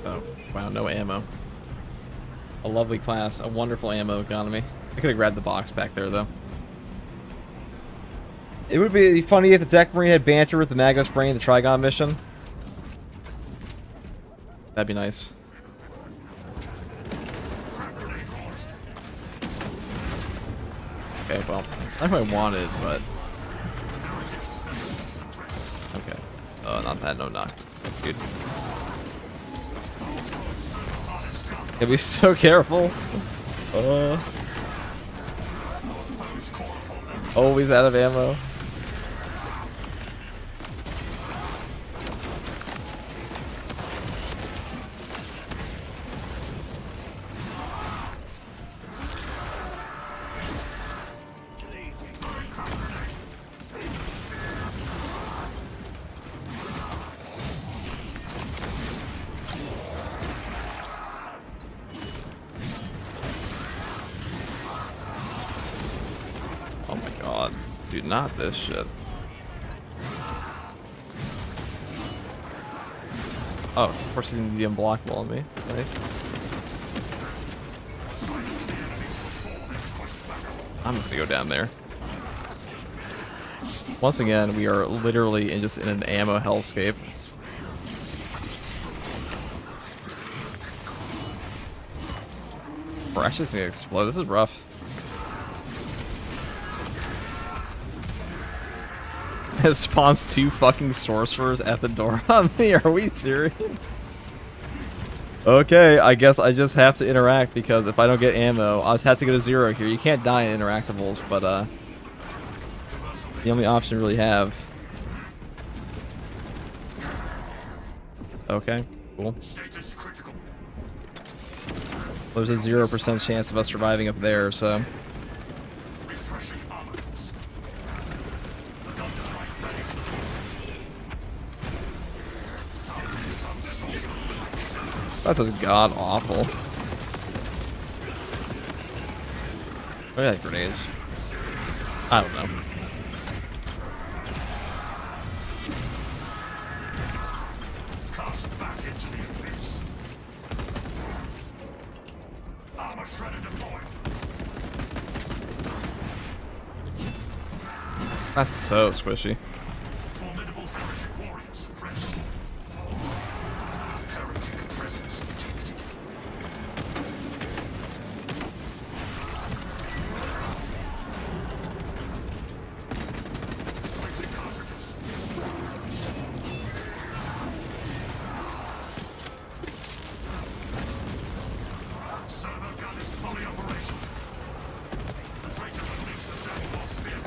Oh, wow, no ammo. A lovely class, a wonderful ammo economy. I could have grabbed the box back there, though. It would be funny if the TECHMARINE had banter with the Magnus Brain, the Trigon mission. That'd be nice. Okay, well, not what I wanted, but... Okay. Oh, not that, no knock. Dude. Gotta be so careful. Always out of ammo. Oh my god. Dude, not this shit. Oh, of course he's gonna be unblockable on me. Nice. I'm just gonna go down there. Once again, we are literally in just in an ammo hellscape. We're actually just gonna explode. This is rough. It spawns 2 fucking sorcerers at the door on me. Are we serious? Okay, I guess I just have to interact because if I don't get ammo, I'll just have to go to 0 here. You can't die in interactables, but the only option we really have. Okay, cool. There's a 0% chance of us surviving up there, so. That's just god awful. Look at that grenades. I don't know. Cast back into the abyss. Armor shredder deployed. That's so squishy. Formidable heretic warriors suppressed. Heretic presence detected. Switching cartridges. Servo gun is fully operational. The traitors unleashed the Dragon Ball spear.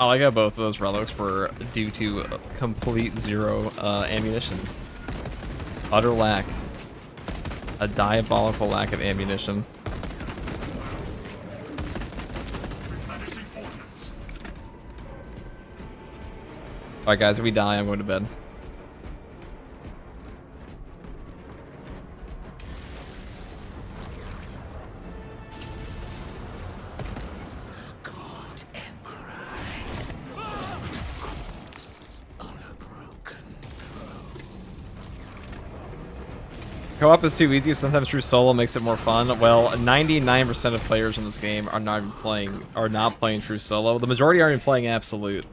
Oh, I got both of those relics were due to complete zero ammunition. Utter lack. A diabolical lack of ammunition. Replenishing ordnance. Alright guys, if we die, I'm going to bed. Co-op is too easy. Sometimes true solo makes it more fun. Well, 99% of players in this game are not playing true solo. The majority aren't even playing absolute.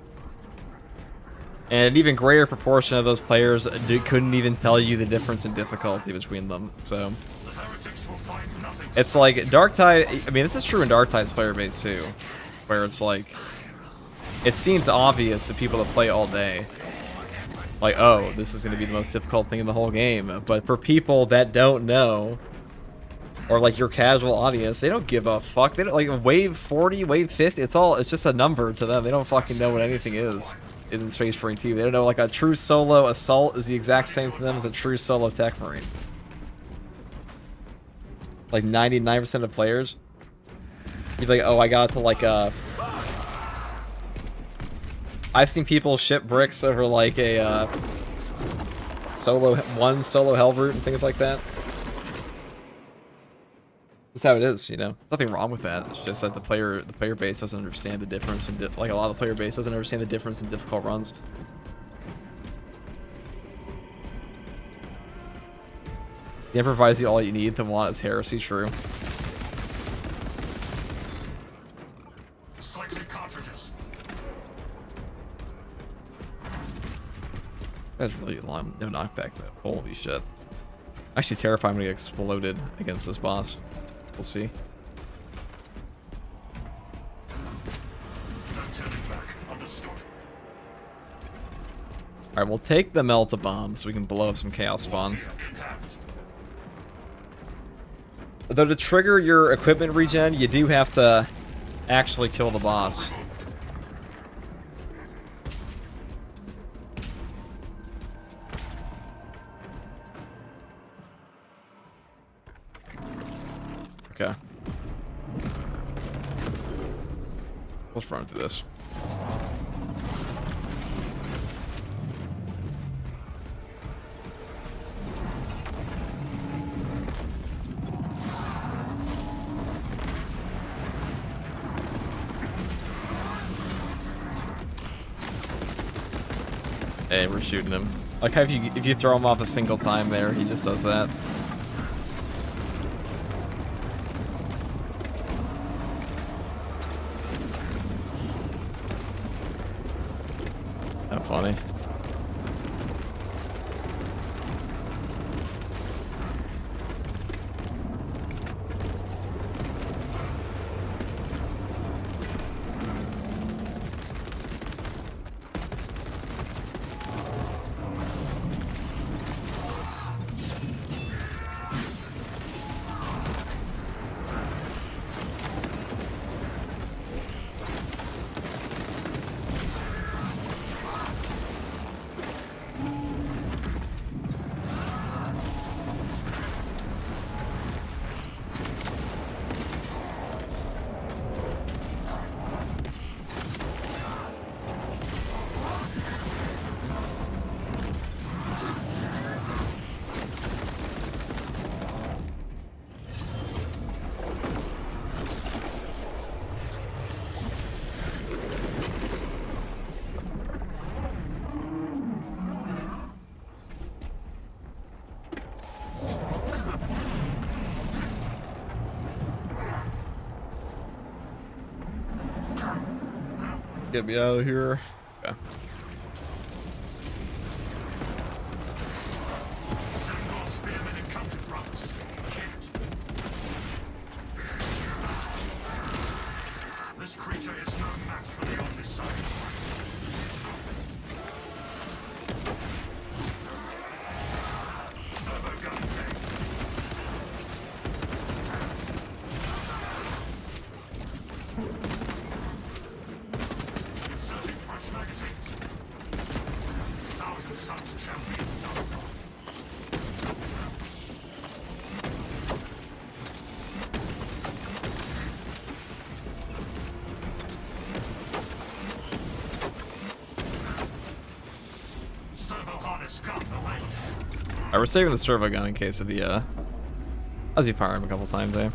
And an even greater proportion of those players couldn't even tell you the difference in difficulty between them. So The heretics will find nothing to it's like Darktide. I mean, this is true in Darktide's player base too, where it's like it seems obvious to people that play all day. Like, oh, this is going to be the most difficult thing in the whole game. But for people that don't know, or like your casual audience, they don't give a fuck. They don't, like, wave 40, wave 50, it's just a number to them. They don't fucking know what anything is in Space Marine 2. They don't know, like, a true solo assault is the exact same to them as a true solo TECHMARINE. Like, 99% of players. You're like, oh, I got to, like, I've seen people ship bricks over like a solo hell route and things like that. That's how it is, you know. There's nothing wrong with that. It's just that the player base doesn't understand the difference, and like a lot of the player base doesn't understand the difference in difficult runs. The Emperor provides you all you need. The want is heresy. True. cycling cartridges. That's really long. No knockback, though. Holy shit. Actually terrified when he exploded against this boss. We'll see. No turning back. Understood. Alright, we'll take the melt-a-bomb so we can blow up some chaos spawn. Here in hand. Though to trigger your equipment regen, you do have to actually kill the boss. Okay. Let's run through this. Hey, we're shooting him. Like how if you throw him off a single time there, he just does that. How funny. Get me out of here. Okay. Send spearmen and counter brothers. Shit. This creature is no match for the Omniscience. Servo gun tank. Alright, we're saving the servo gun in case of the, I'll be firing him a couple times, eh?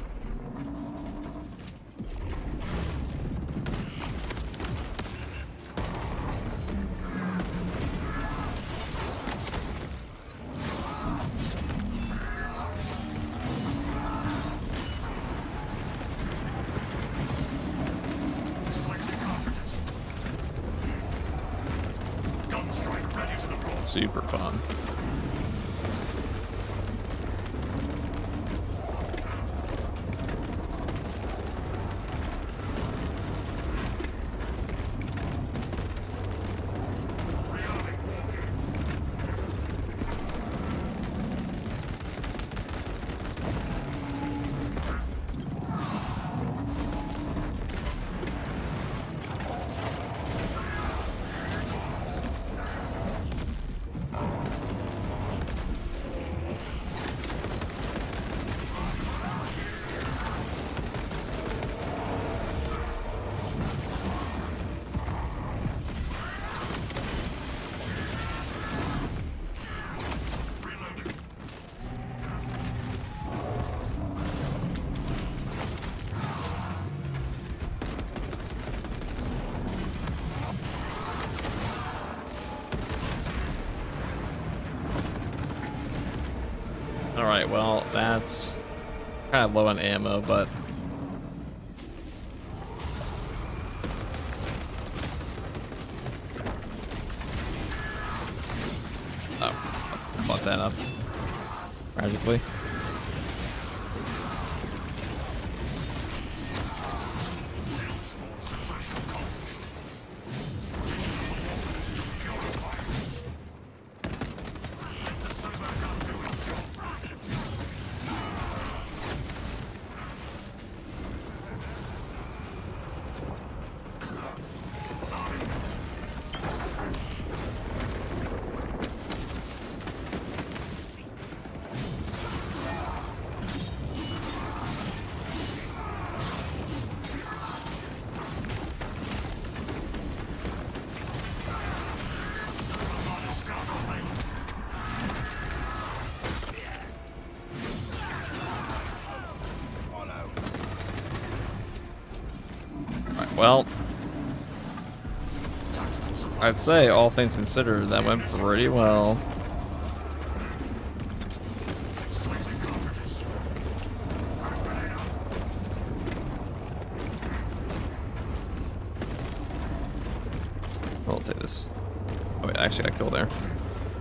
Super fun. Alright, well, that's kind of low on ammo, but... Oh, I fucked that up. Tragically. Well, I'd say, all things considered, that went pretty well. Well, let's say this. Oh wait, I actually got killed there.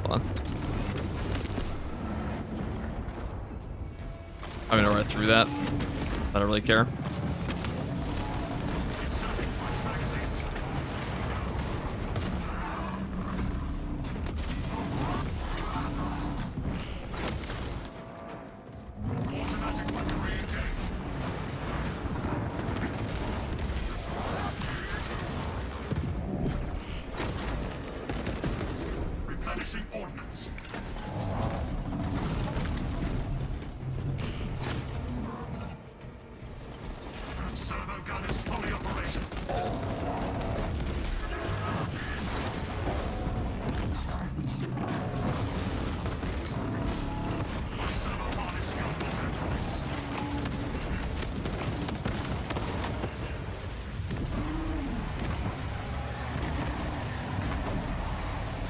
Hold on. I'm gonna run through that. I don't really care. Ordnance. Servo gun is fully operational. Servo harness gun will have place.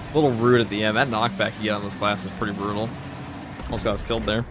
A little rude at the end. That knockback you get on this class is pretty brutal. Almost got us killed there.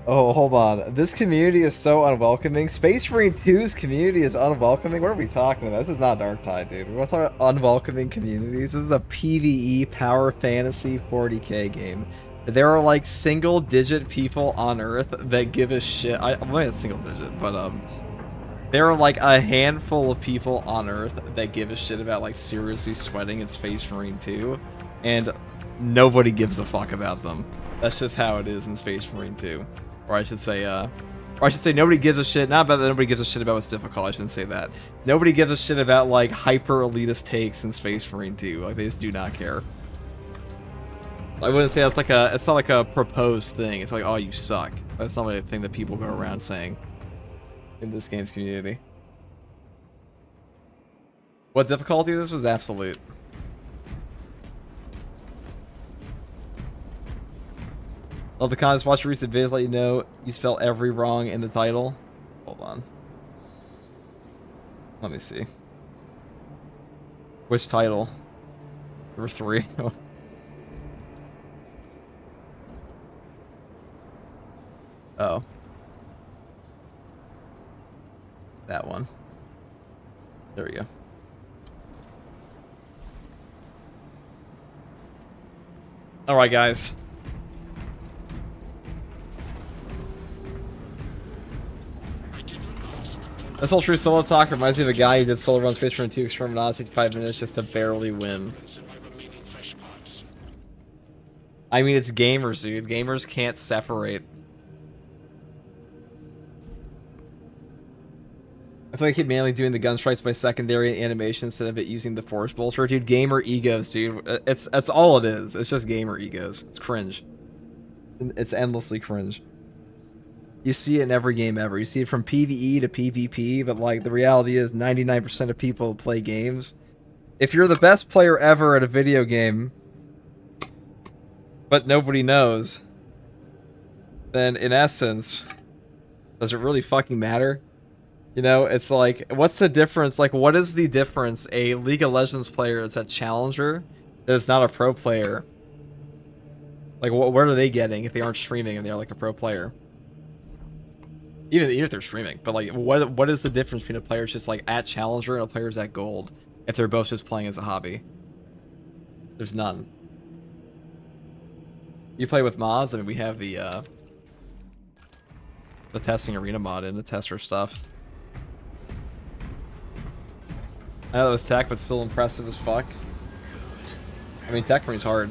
Oh, hold on. This community is so unwelcoming. Space Marine 2's community is unwelcoming? What are we talking about? This is not Dark Tide, dude. We're talking about unwelcoming communities. This is a PvE Power Fantasy 40k game. There are like single-digit people on Earth that give a shit. I'm only a single digit, but there are like a handful of people on Earth that give a shit about like seriously sweating in Space Marine 2, and nobody gives a fuck about them. That's just how it is in Space Marine 2. Or I should say nobody gives a shit. Not about that nobody gives a shit about what's difficult. I shouldn't say that. Nobody gives a shit about like hyper elitist takes in Space Marine 2. Like they just do not care. I wouldn't say that's like a, it's not like a proposed thing. It's like, oh, you suck. That's not really a thing that people go around saying in this game's community. What difficulty? This was absolute. Love the comments. Watch your recent vids. Let you know you spell every wrong in the title. Hold on. Let me see. Which title? Number 3. Oh. That one. There we go. Alright, guys. This whole true solo talk reminds me of a guy who did solo run Space Marine 2 Experiment on 65 minutes just to barely win. I mean, it's gamers, dude. Gamers can't separate. I feel like I keep mainly doing the gun strikes by secondary animation instead of it using the force bolter. Dude, gamer egos, dude. That's all it is. It's just gamer egos. It's cringe. It's endlessly cringe. You see it in every game ever. You see it from PvE to PvP, but like the reality is 99% of people play games. If you're the best player ever at a video game, but nobody knows, then in essence, does it really fucking matter? You know, it's like, what's the difference? Like, what is the difference? A League of Legends player that's a challenger that is not a pro player. Like, what are they getting if they aren't streaming and they're like a pro player? Even if they're streaming, but like, what is the difference between a player just like at Challenger and a player's at Gold if they're both just playing as a hobby? There's none. You play with mods. I mean, we have the testing arena mod in the tester stuff. I know that was tech, but still impressive as fuck. I mean, TECHMARINE's hard.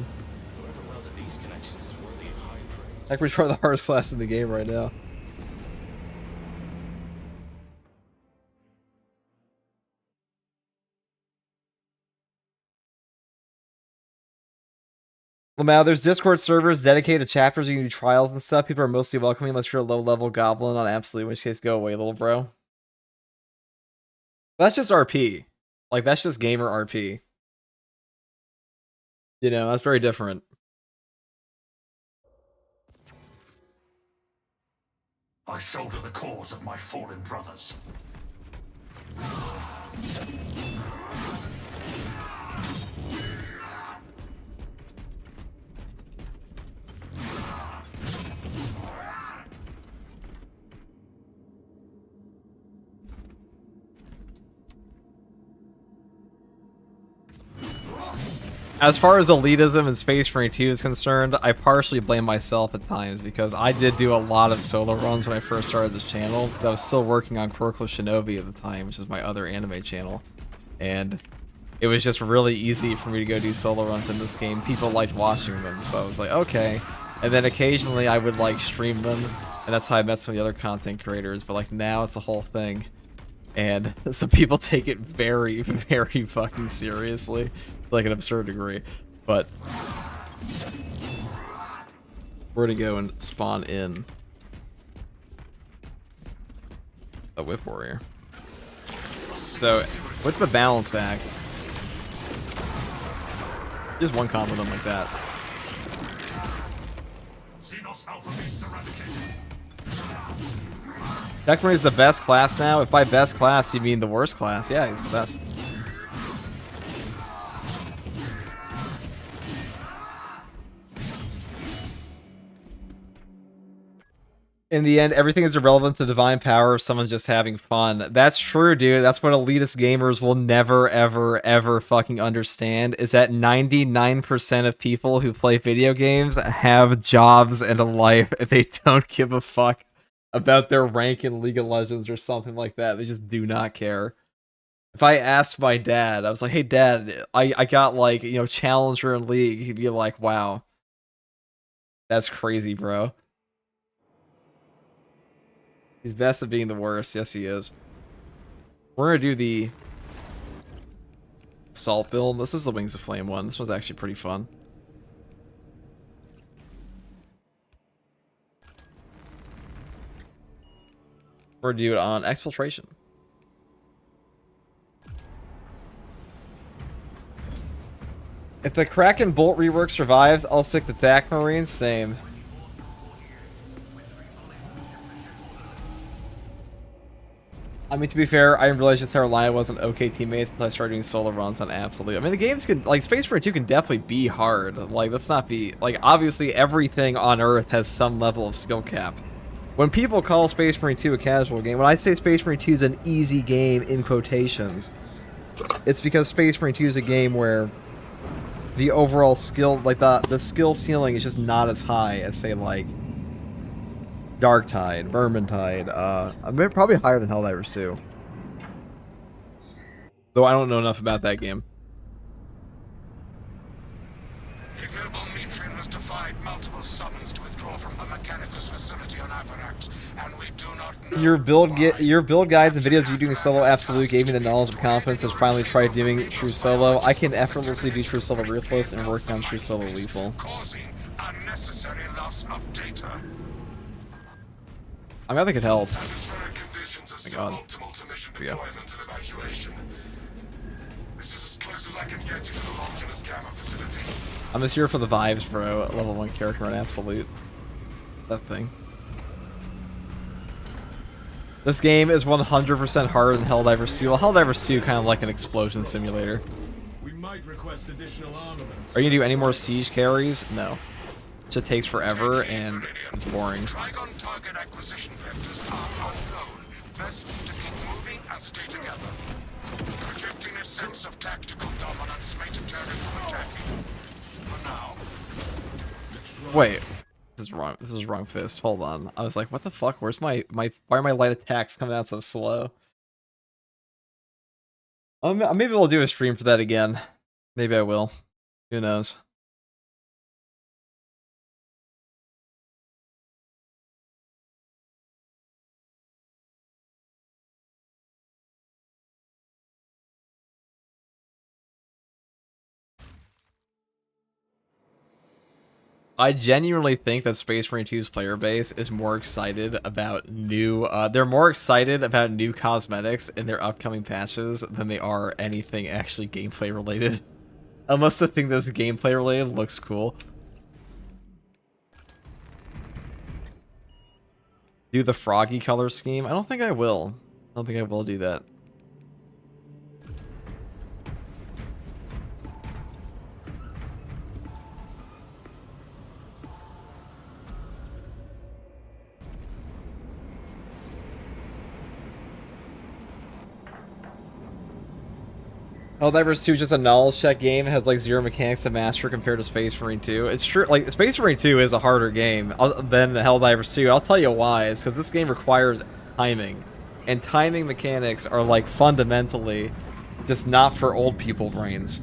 TECHMARINE's probably the hardest class in the game right now. Lamau, there's Discord servers dedicated to chapters. You can do trials and stuff. People are mostly welcoming unless you're a low-level goblin on Absolute, in which case, go away, little bro. That's just RP. Like, that's just gamer RP. You know, that's very different. I shoulder the cause of my fallen brothers. As far as elitism and Space Marine 2 is concerned, I partially blame myself at times because I did do a lot of solo runs when I first started this channel. I was still working on Quirkless Shinobi at the time, which is my other anime channel. And it was just really easy for me to go do solo runs in this game. People liked watching them, so I was like, okay. And then occasionally I would like stream them, and that's how I met some of the other content creators. But like now it's a whole thing. And some people take it very, very fucking seriously. Like an absurd degree. But we're gonna go and spawn in a whip warrior. So with the balance axe, just one combo them like that. TECHMARINE is the best class now. If by best class you mean the worst class, yeah, it's the best. In the end, everything is irrelevant to divine power if someone's just having fun. That's true, dude. That's what elitist gamers will never, ever, ever fucking understand, is that 99% of people who play video games have jobs and a life, and they don't give a fuck about their rank in League of Legends or something like that. They just do not care. If I asked my dad, I was like, hey, Dad, I got, like, you know, Challenger in League, he'd be like, wow. That's crazy, bro. He's best at being the worst. Yes, he is. We're going to do the Assault build. This is the Wings of Flame one. This one's actually pretty fun. Or do it on exfiltration. If the Kraken Bolt rework survives, I'll stick to TECHMARINE. Same. I mean, to be fair, I didn't realize just how reliant I was on OK teammates until I started doing solo runs on Absolute. I mean, the games can, like, Space Marine 2 can definitely be hard. Like, let's not be, like, obviously everything on Earth has some level of skill cap. When people call Space Marine 2 a casual game, when I say Space Marine 2 is an easy game in quotations, it's because Space Marine 2 is a game where the overall skill, like, the skill ceiling is just not as high as, say, like, Darktide, Vermintide, probably higher than Helldivers 2. Though I don't know enough about that game. Ignoble Mitrin has defied multiple summons to withdraw from the Mechanicus facility on Avarax, and we do not know Your build guides and videos of you doing solo Absolute gave me the knowledge and confidence to finally try doing true solo. I can effortlessly do true solo ruthless and work on true solo lethal. causing unnecessary loss of data. I mean, I think it helped. Atmospheric conditions are suboptimal to mission deployment and evacuation. This is as close as I can get you to the Longinus Gamma facility. I'm just here for the vibes, bro. Level 1 character on Absolute. That thing. This game is 100% harder than Helldivers 2. Well, Helldivers 2 kind of like an explosion simulator. We might request additional armaments. Are you gonna do any more siege carries? No. It just takes forever and it's boring. Trigon target acquisition vectors are unknown. Best to keep moving and stay together. Projecting a sense of tactical dominance may deter it from attacking. For now. Wait. This is wrong. This is wrong fist. Hold on. I was like, what the fuck? Where's my why are my light attacks coming out so slow? Maybe we'll do a stream for that again. Maybe I will. Who knows? I genuinely think that Space Marine 2's player base is more excited about new, they're more excited about new cosmetics in their upcoming patches than they are anything actually gameplay related. Unless the thing that's gameplay related looks cool. Do the froggy color scheme? I don't think I will. I don't think I will do that. Helldivers 2 is just a knowledge check game. It has like 0 mechanics to master compared to Space Marine 2. It's true, like Space Marine 2 is a harder game than the Helldivers 2. I'll tell you why. It's because this game requires timing. And timing mechanics are like fundamentally just not for old people brains.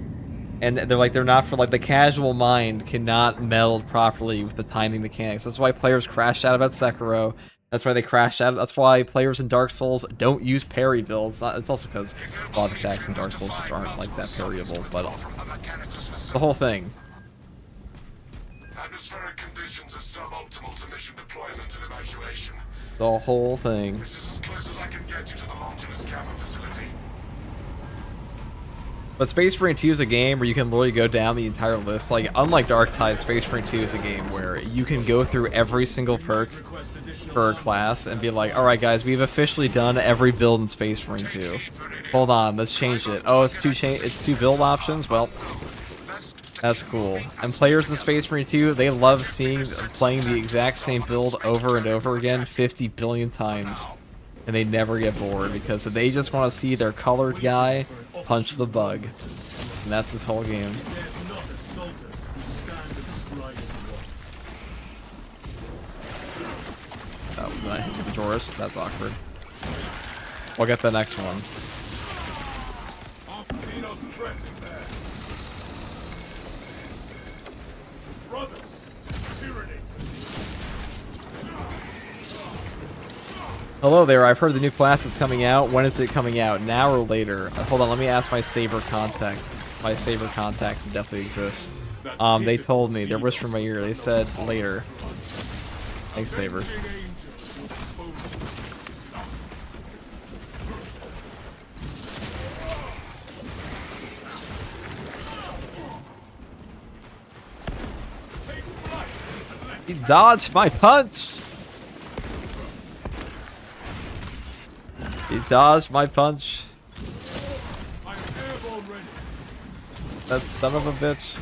And they're not for like the casual mind cannot meld properly with the timing mechanics. That's why players crash out about Sekiro. That's why they crash out. That's why players in Dark Souls don't use parry builds. It's also because a lot of attacks in Dark Souls just aren't like that parryable. But the whole thing. Atmospheric conditions are suboptimal to mission deployment and evacuation. The whole thing. This is as close as I can get you to the Longinus Gamma facility. But Space Marine 2 is a game where you can literally go down the entire list. Like, unlike Darktide, Space Marine 2 is a game where you can go through every single perk for a class and be like, alright guys, we've officially done every build in Space Marine 2. Hold on, let's change it. Oh, it's two build options? Well, that's cool. And players in Space Marine 2, they love playing the exact same build over and over again 50 billion times. And they never get bored because they just want to see their colored guy punch the bug. And that's this whole game. Oh, did I hit the Joris? That's awkward. We'll get the next one. Hello there, I've heard the new class is coming out. When is it coming out? Now or later? Hold on, let me ask my Saber contact. My Saber contact definitely exists. They told me. They're whispering in my ear. They said later. Thanks, Saber. He dodged my punch! He dodged my punch. I'm airborne ready. That son of a bitch.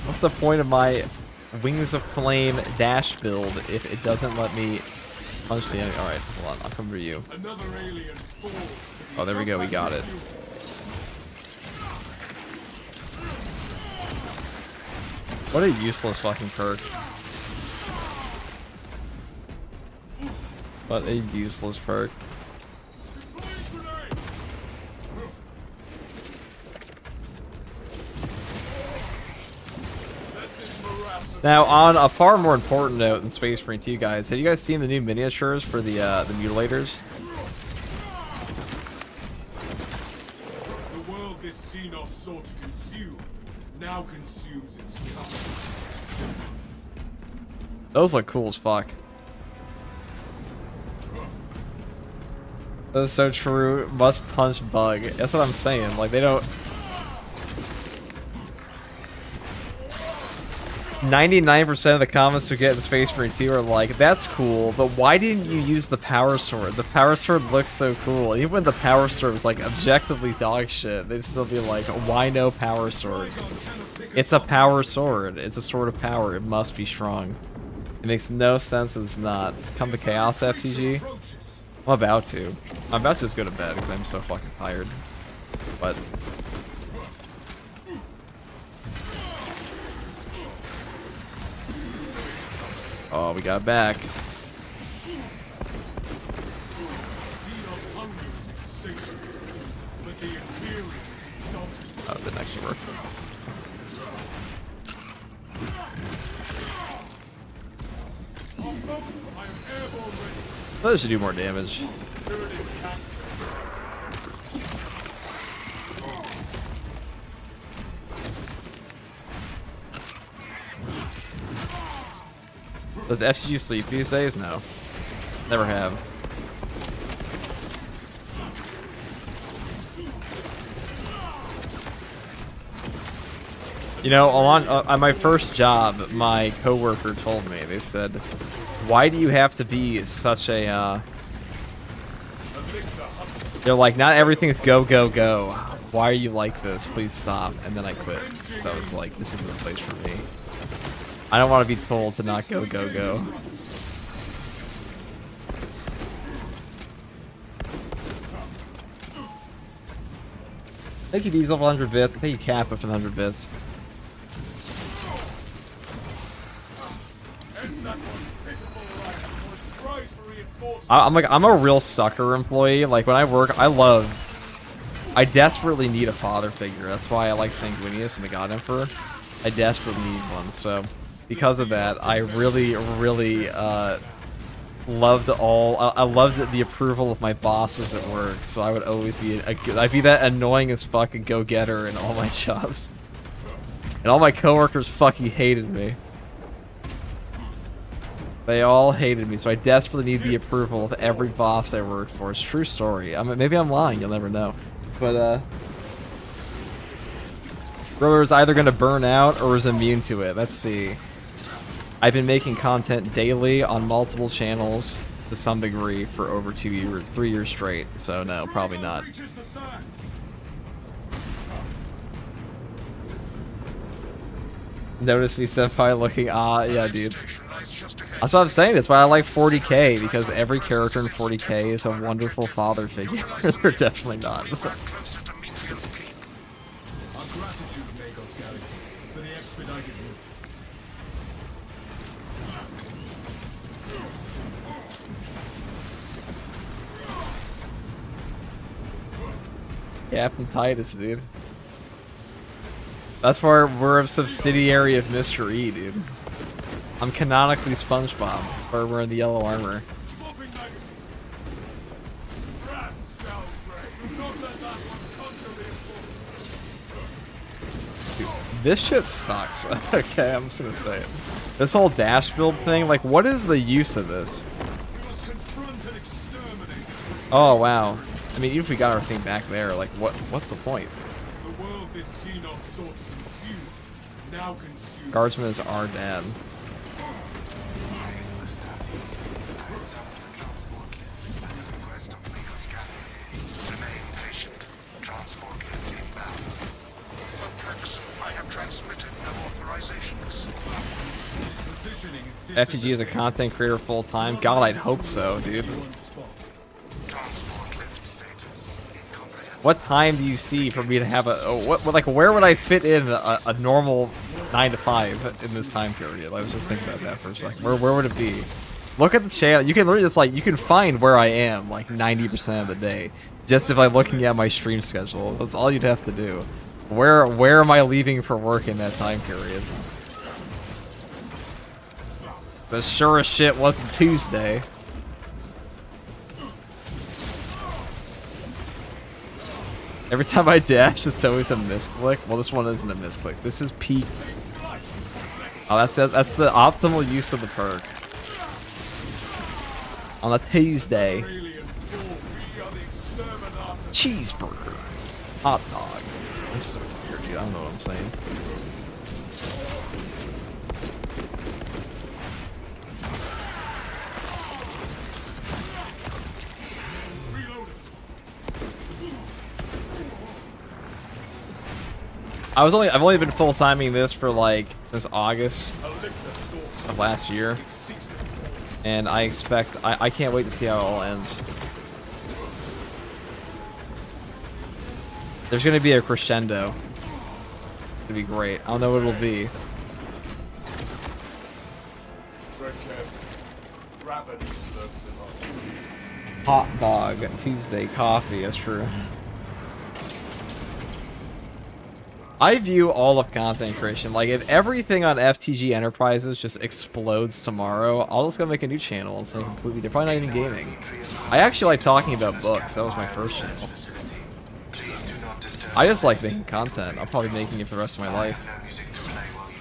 What's the point of my Wings of Flame dash build if it doesn't let me punch the enemy? Alright, hold on, I'll come for you. Another alien falls to the Oh, there we go, we got it. What a useless fucking perk. What a useless perk. Now, on a far more important note than Space Marine 2, guys, have you guys seen the new miniatures for the mutilators? The world this Xenos sought to consume now consumes its kind. Those look cool as fuck. That is so true. Must punch bug. That's what I'm saying. Like, they don't... 99% of the comments we get in Space Marine 2 are like, that's cool, but why didn't you use the power sword? The power sword looks so cool. Even when the power sword was like objectively dog shit, they'd still be like, why no power sword? It's a power sword. It's a sword of power. It must be strong. It makes no sense that it's not. Come to Chaos FTG? I'm about to. I'm about to just go to bed because I'm so fucking tired. But... oh, we got back. Oh, it didn't actually work. Those should do more damage. Does FCG sleep these days? No. Never have. You know, on my first job, my coworker told me, they said, why do you have to be such a, they're like, not everything's go, go, go. Why are you like this? Please stop. And then I quit. So I was like, this isn't the place for me. I don't want to be told to not go, go, go. Thank you, Diesel, for 100 bits. Thank you, Kappa, for the 100 bits. I'm a real sucker employee. Like, when I work, I desperately need a father figure. That's why I like Sanguinius and the God Emperor. I desperately need one, so... because of that, I really loved I loved the approval of my bosses at work. So I would always be I'd be that annoying as fucking go-getter in all my jobs, and all my coworkers fucking hated me. They all hated me, so I desperately need the approval of every boss I worked for. It's a true story. I mean, maybe I'm lying. You'll never know, but Roller is either gonna burn out or is immune to it. Let's see. I've been making content daily on multiple channels to some degree for over 2 years, 3 years straight. So no, probably not. Notice me, Senpai, looking, yeah, dude. That's what I'm saying. That's why I like 40k, because every character in 40k is a wonderful father figure. They're definitely not. For the expedited route. Captain Titus, dude. That's why we're a subsidiary of Mr. E, dude. I'm canonically SpongeBob, where we're in the yellow armor. Dude, this shit sucks. Okay, I'm just gonna say it. This whole dash build thing, like, what is the use of this? Oh, wow. I mean, even if we got our thing back there, like, what's the point? The world this Xenos sought to consume Now consumes. Guardsman is our dad. Remain patient. Transport lift inbound. Complex. I have transmitted no authorizations. Positioning is FTG is a content creator full time. God, I'd hope so, dude. Transport lift status incomprehensible. What time do you see for me to have a like where would I fit in a normal 9 to 5 in this time period? I was just thinking about that for a second. Where would it be? Look at the channel. You can literally just like you can find where I am like 90% of the day just if I'm looking at my stream schedule. That's all you'd have to do. Where am I leaving for work in that time period? The sure as shit wasn't Tuesday. Every time I dash, it's always a misclick. Well, this one isn't a misclick. This is peak. Oh, that's the optimal use of the perk. On a Tuesday. Cheeseburger. Hot dog. That's so weird, dude. I don't know what I'm saying. I've only been full timing this for like since August of last year, and I can't wait to see how it all ends. There's gonna be a crescendo. It'll be great. I don't know what it'll be. Hot dog Tuesday coffee. That's true. I view all of content creation, like if everything on FTG Enterprises just explodes tomorrow, I'll just go make a new channel and something completely different. Probably not even gaming. I actually like talking about books. That was my first channel. I just like making content. I'm probably making it for the rest of my life.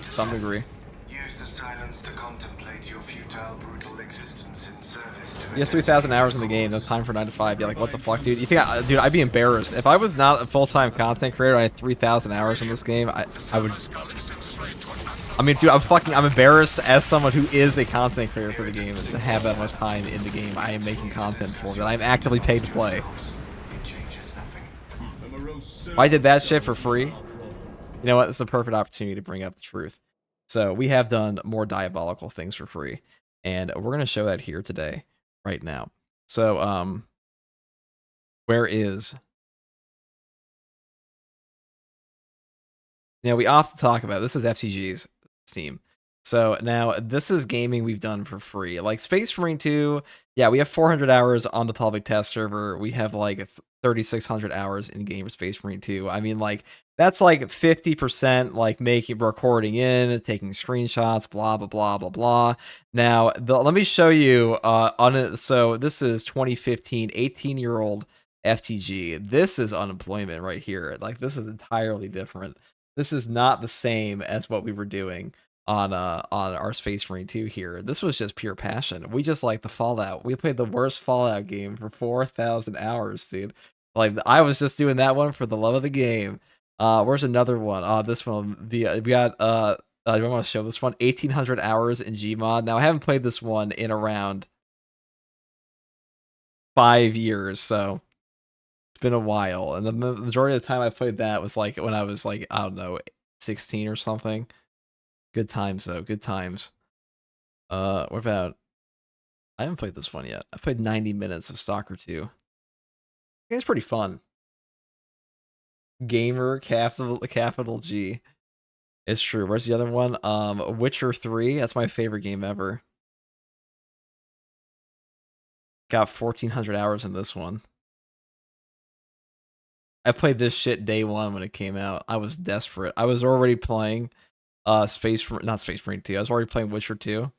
To some degree. Use the silence to contemplate your futile, brutal existence in service to He has 3,000 hours in the game. No time for 9 to 5. You're like, what the fuck, dude? You think, dude? I'd be embarrassed if I was not a full-time content creator. I had 3,000 hours in this game. I would. I mean, dude, I'm embarrassed as someone who is a content creator for the game to have that much time in the game. I am making content for that I'm actively paid to play. I did that shit for free. You know what? It's a perfect opportunity to bring up the truth. So we have done more diabolical things for free, and we're gonna show that here today, right now. So where is? Now we often talk about this is FTG's Steam. So now this is gaming we've done for free. Like Space Marine 2, yeah, we have 400 hours on the public test server. We have like 3,600 hours in game for Space Marine 2. I mean, like that's like 50% like recording in, taking screenshots, blah blah blah blah blah. Now let me show you so this is 2015, 18-year-old FTG. This is unemployment right here. Like this is entirely different. This is not the same as what we were doing on our Space Marine 2 here. This was just pure passion. We just like the Fallout. We played the worst Fallout game for 4,000 hours, dude. Like I was just doing that one for the love of the game. Where's another one? This one. We got do I want to show this one? 1,800 hours in Gmod. Now I haven't played this one in around 5 years, so it's been a while. And the majority of the time I played that was like when I was like, I don't know, 16 or something. Good times though, good times. What about? I haven't played this one yet. I played 90 minutes of Stalker 2. It's pretty fun. Gamer capital G. It's true. Where's the other one? Witcher 3. That's my favorite game ever. Got 1,400 hours in this one. I played this shit day one when it came out. I was desperate. I was already playing not Space Marine 2. I was already playing Witcher 2.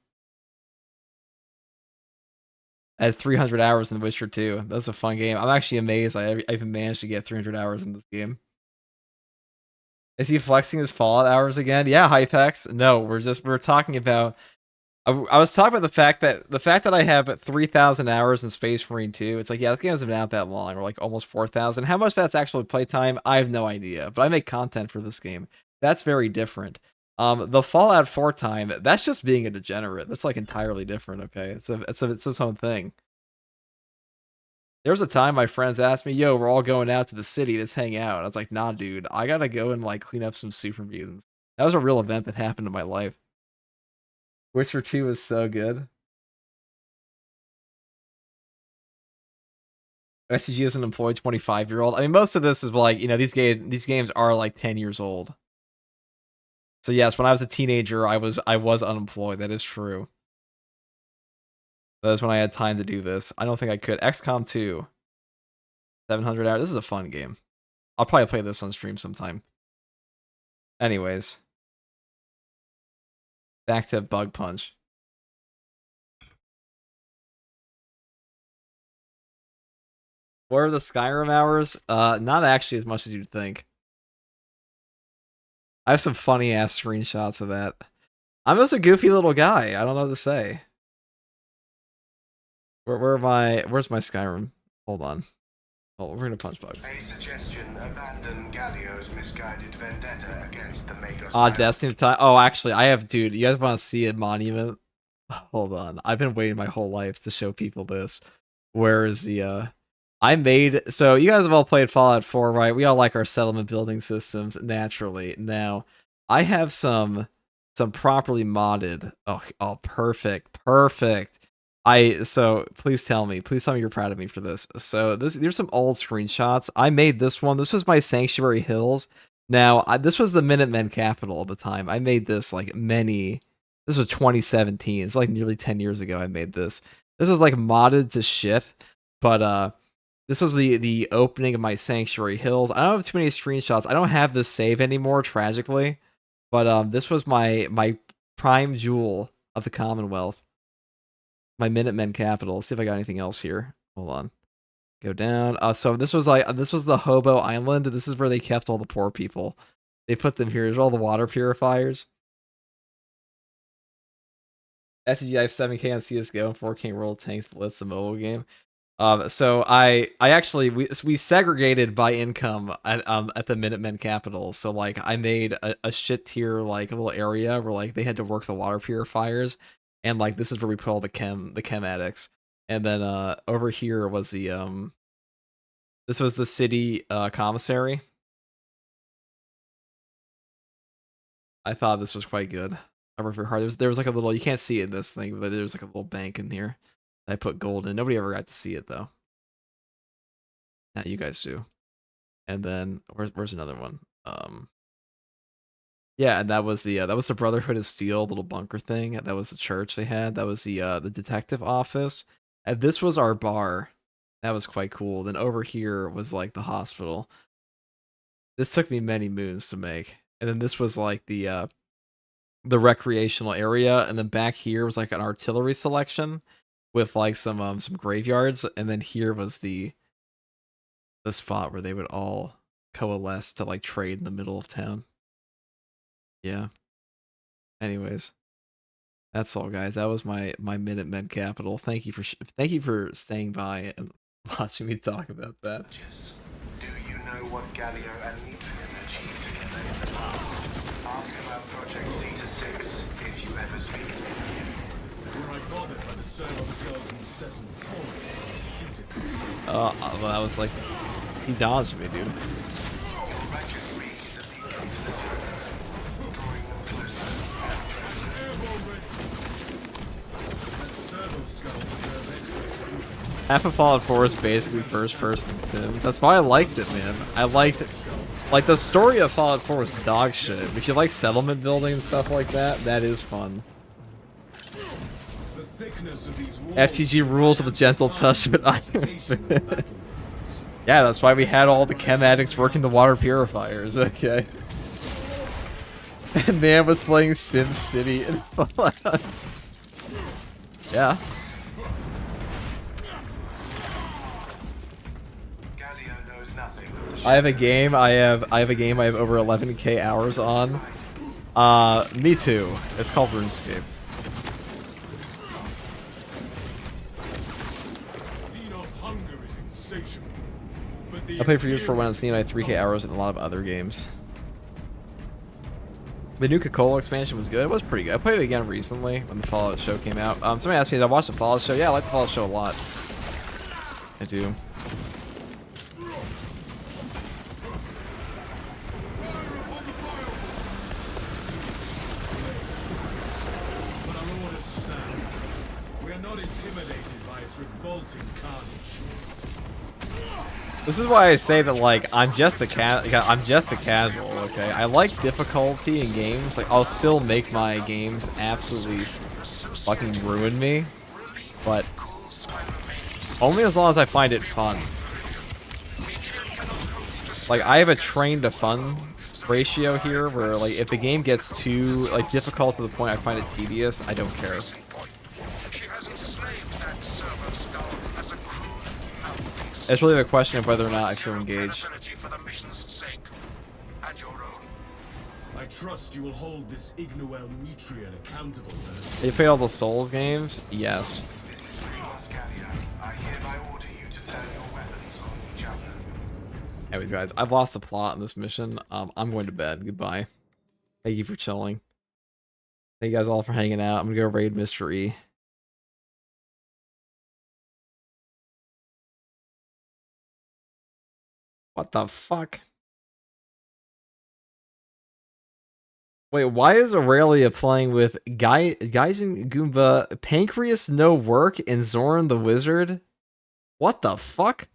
I had 300 hours in Witcher 2. That's a fun game. I'm actually amazed I even managed to get 300 hours in this game. Is he flexing his Fallout hours again? Yeah, Hypex. No, we're talking about. I was talking about the fact that I have 3,000 hours in Space Marine 2. It's like, yeah, this game hasn't been out that long, or like almost 4,000. How much that's actually playtime, I have no idea. But I make content for this game. That's very different. The Fallout 4 time, that's just being a degenerate. That's like entirely different, okay? It's its own thing. There was a time my friends asked me, yo, we're all going out to the city, let's hang out. I was like, nah, dude, I gotta go and like clean up some super mutants. That was a real event that happened in my life. Witcher 2 is so good. STG is an employed 25-year-old. I mean, most of this is like, you know, these games are like 10 years old. So yes, when I was a teenager, I was unemployed. That is true. That is when I had time to do this. I don't think I could. XCOM 2. 700 hours. This is a fun game. I'll probably play this on stream sometime. Anyways. Back to Bug Punch. What are the Skyrim hours? Not actually as much as you'd think. I have some funny ass screenshots of that. I'm just a goofy little guy. I don't know what to say. Where's my Skyrim? Hold on. Oh, we're gonna punch bugs. A suggestion: abandon Gallio's misguided vendetta against the Magos. Destiny time. Oh, actually, I have, dude. You guys want to see a monument? Hold on. I've been waiting my whole life to show people this. Where is the? I made, so you guys have all played Fallout 4, right? We all like our settlement building systems naturally. Now, I have some properly modded. Oh, perfect. So please tell me you're proud of me for this. So there's some old screenshots. I made this one. This was my Sanctuary Hills. Now, this was the Minutemen capital at the time. I made this like this was 2017. It's like nearly 10 years ago I made this. This was like modded to shit, but this was the opening of my Sanctuary Hills. I don't have too many screenshots. I don't have this save anymore, tragically. But this was my prime jewel of the Commonwealth. My Minutemen capital. Let's see if I got anything else here. Hold on. Go down. So this was the Hobo Island. This is where they kept all the poor people. They put them here. There's all the water purifiers. FTG, I have 7K on CSGO and 4K World Tanks Blitz, the mobile game. So I actually we segregated by income at the Minutemen capital. So like I made a shit tier like a little area where like they had to work the water purifiers, and like this is where we put all the chem addicts. And then over here was the this was the city commissary. I thought this was quite good. I worked very hard. There was like a little, you can't see it in this thing, but there's like a little bank in here. I put gold in. Nobody ever got to see it though. Now you guys do. And then where's another one? Yeah, and that was the Brotherhood of Steel little bunker thing. That was the church they had. That was the detective office. And this was our bar. That was quite cool. Then over here was like the hospital. This took me many moons to make. And then this was like the recreational area, and then back here was like an artillery selection with like some graveyards, and then here was the spot where they would all coalesce to like trade in the middle of town. Yeah. Anyways, that's all, guys. That was my Minutemen capital. Thank you for staying by and watching me talk about that. Do you know what Gallio and Nitrian achieved together in the past? Ask about Project Zeta-6 if you ever speak to him. Were I bothered by the servo skull's incessant taunts and shoot at this? Well, that was like, he dodged me, dude. Righteous reads the beacon to the turrets, drawing them closer and closer. Airborne ready. That servo skull deserves extra salute. Half of Fallout 4 is basically first-person Sims. That's why I liked it, man. I liked it. Like, the story of Fallout 4 is dog shit. If you like settlement building and stuff like that, that is fun. The thickness of these walls FTG rules with a gentle touch, but I... Yeah, that's why we had all the chem addicts working the water purifiers, okay. And man was playing Sim City and Fallout. Yeah. I have a game I have over 11k hours on. Me too. It's called RuneScape. I played for years for when it's seen I have 3k hours in a lot of other games. The new Coca-Cola expansion was good. It was pretty good. I played it again recently when the Fallout show came out. Somebody asked me, did I watch the Fallout show? Yeah, I like the Fallout show a lot. I do. But our orders stand. We are not intimidated by its revolting carnage. This is why I say that, like, I'm just a casual, okay? I like difficulty in games. Like, I'll still make my games absolutely fucking ruin me, but only as long as I find it fun. Like, I have a train to fun ratio here, where, like, if the game gets too, like, difficult to the point I find it tedious, I don't care. It's really the question of whether or not I feel engaged. I trust you will hold this Ignoel Metrian accountable, nurse. You play all the Souls games? Yes. This is Greenhouse Carrier. I hereby order you to turn your weapons on each other. Anyways, guys, I've lost the plot in this mission. I'm going to bed. Goodbye. Thank you for chilling. Thank you guys all for hanging out. I'm gonna go raid Mr. E. What the fuck? Wait, why is Aurelia playing with Gaijin Goomba, Pancreas No Work, and Zoran the Wizard? What the fuck?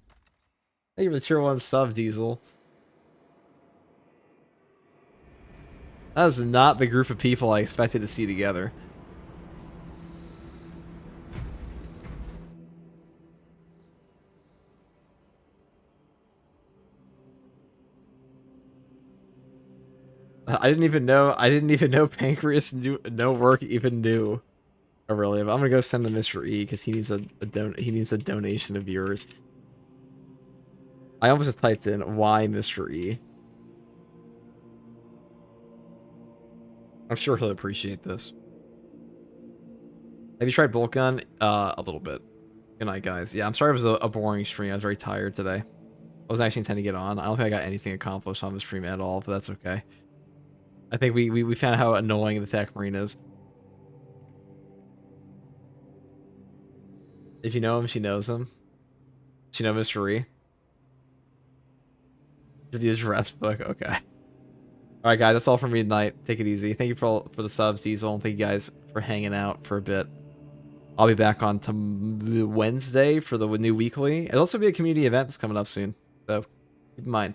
Thank you for the tier 1 sub, Diesel. That is not the group of people I expected to see together. I didn't even know Pancreas No Work even knew Aurelia. But I'm gonna go send him Mr. E because he needs a donation of yours. I almost just typed in why Mr. E. I'm sure he'll appreciate this. Have you tried Bolt Gun? A little bit. Good night, guys. Yeah, I'm sorry it was a boring stream. I was very tired today. I wasn't actually intending to get on. I don't think I got anything accomplished on the stream at all, but that's okay. I think we found how annoying the TECHMARINE is. If you know him, she knows him. She know Mr. E. The address book, okay. Alright guys, that's all from me tonight. Take it easy. Thank you for the subs, Diesel, and thank you guys for hanging out for a bit. I'll be back on Wednesday for the new weekly. It'll also be a community event that's coming up soon, so keep in mind.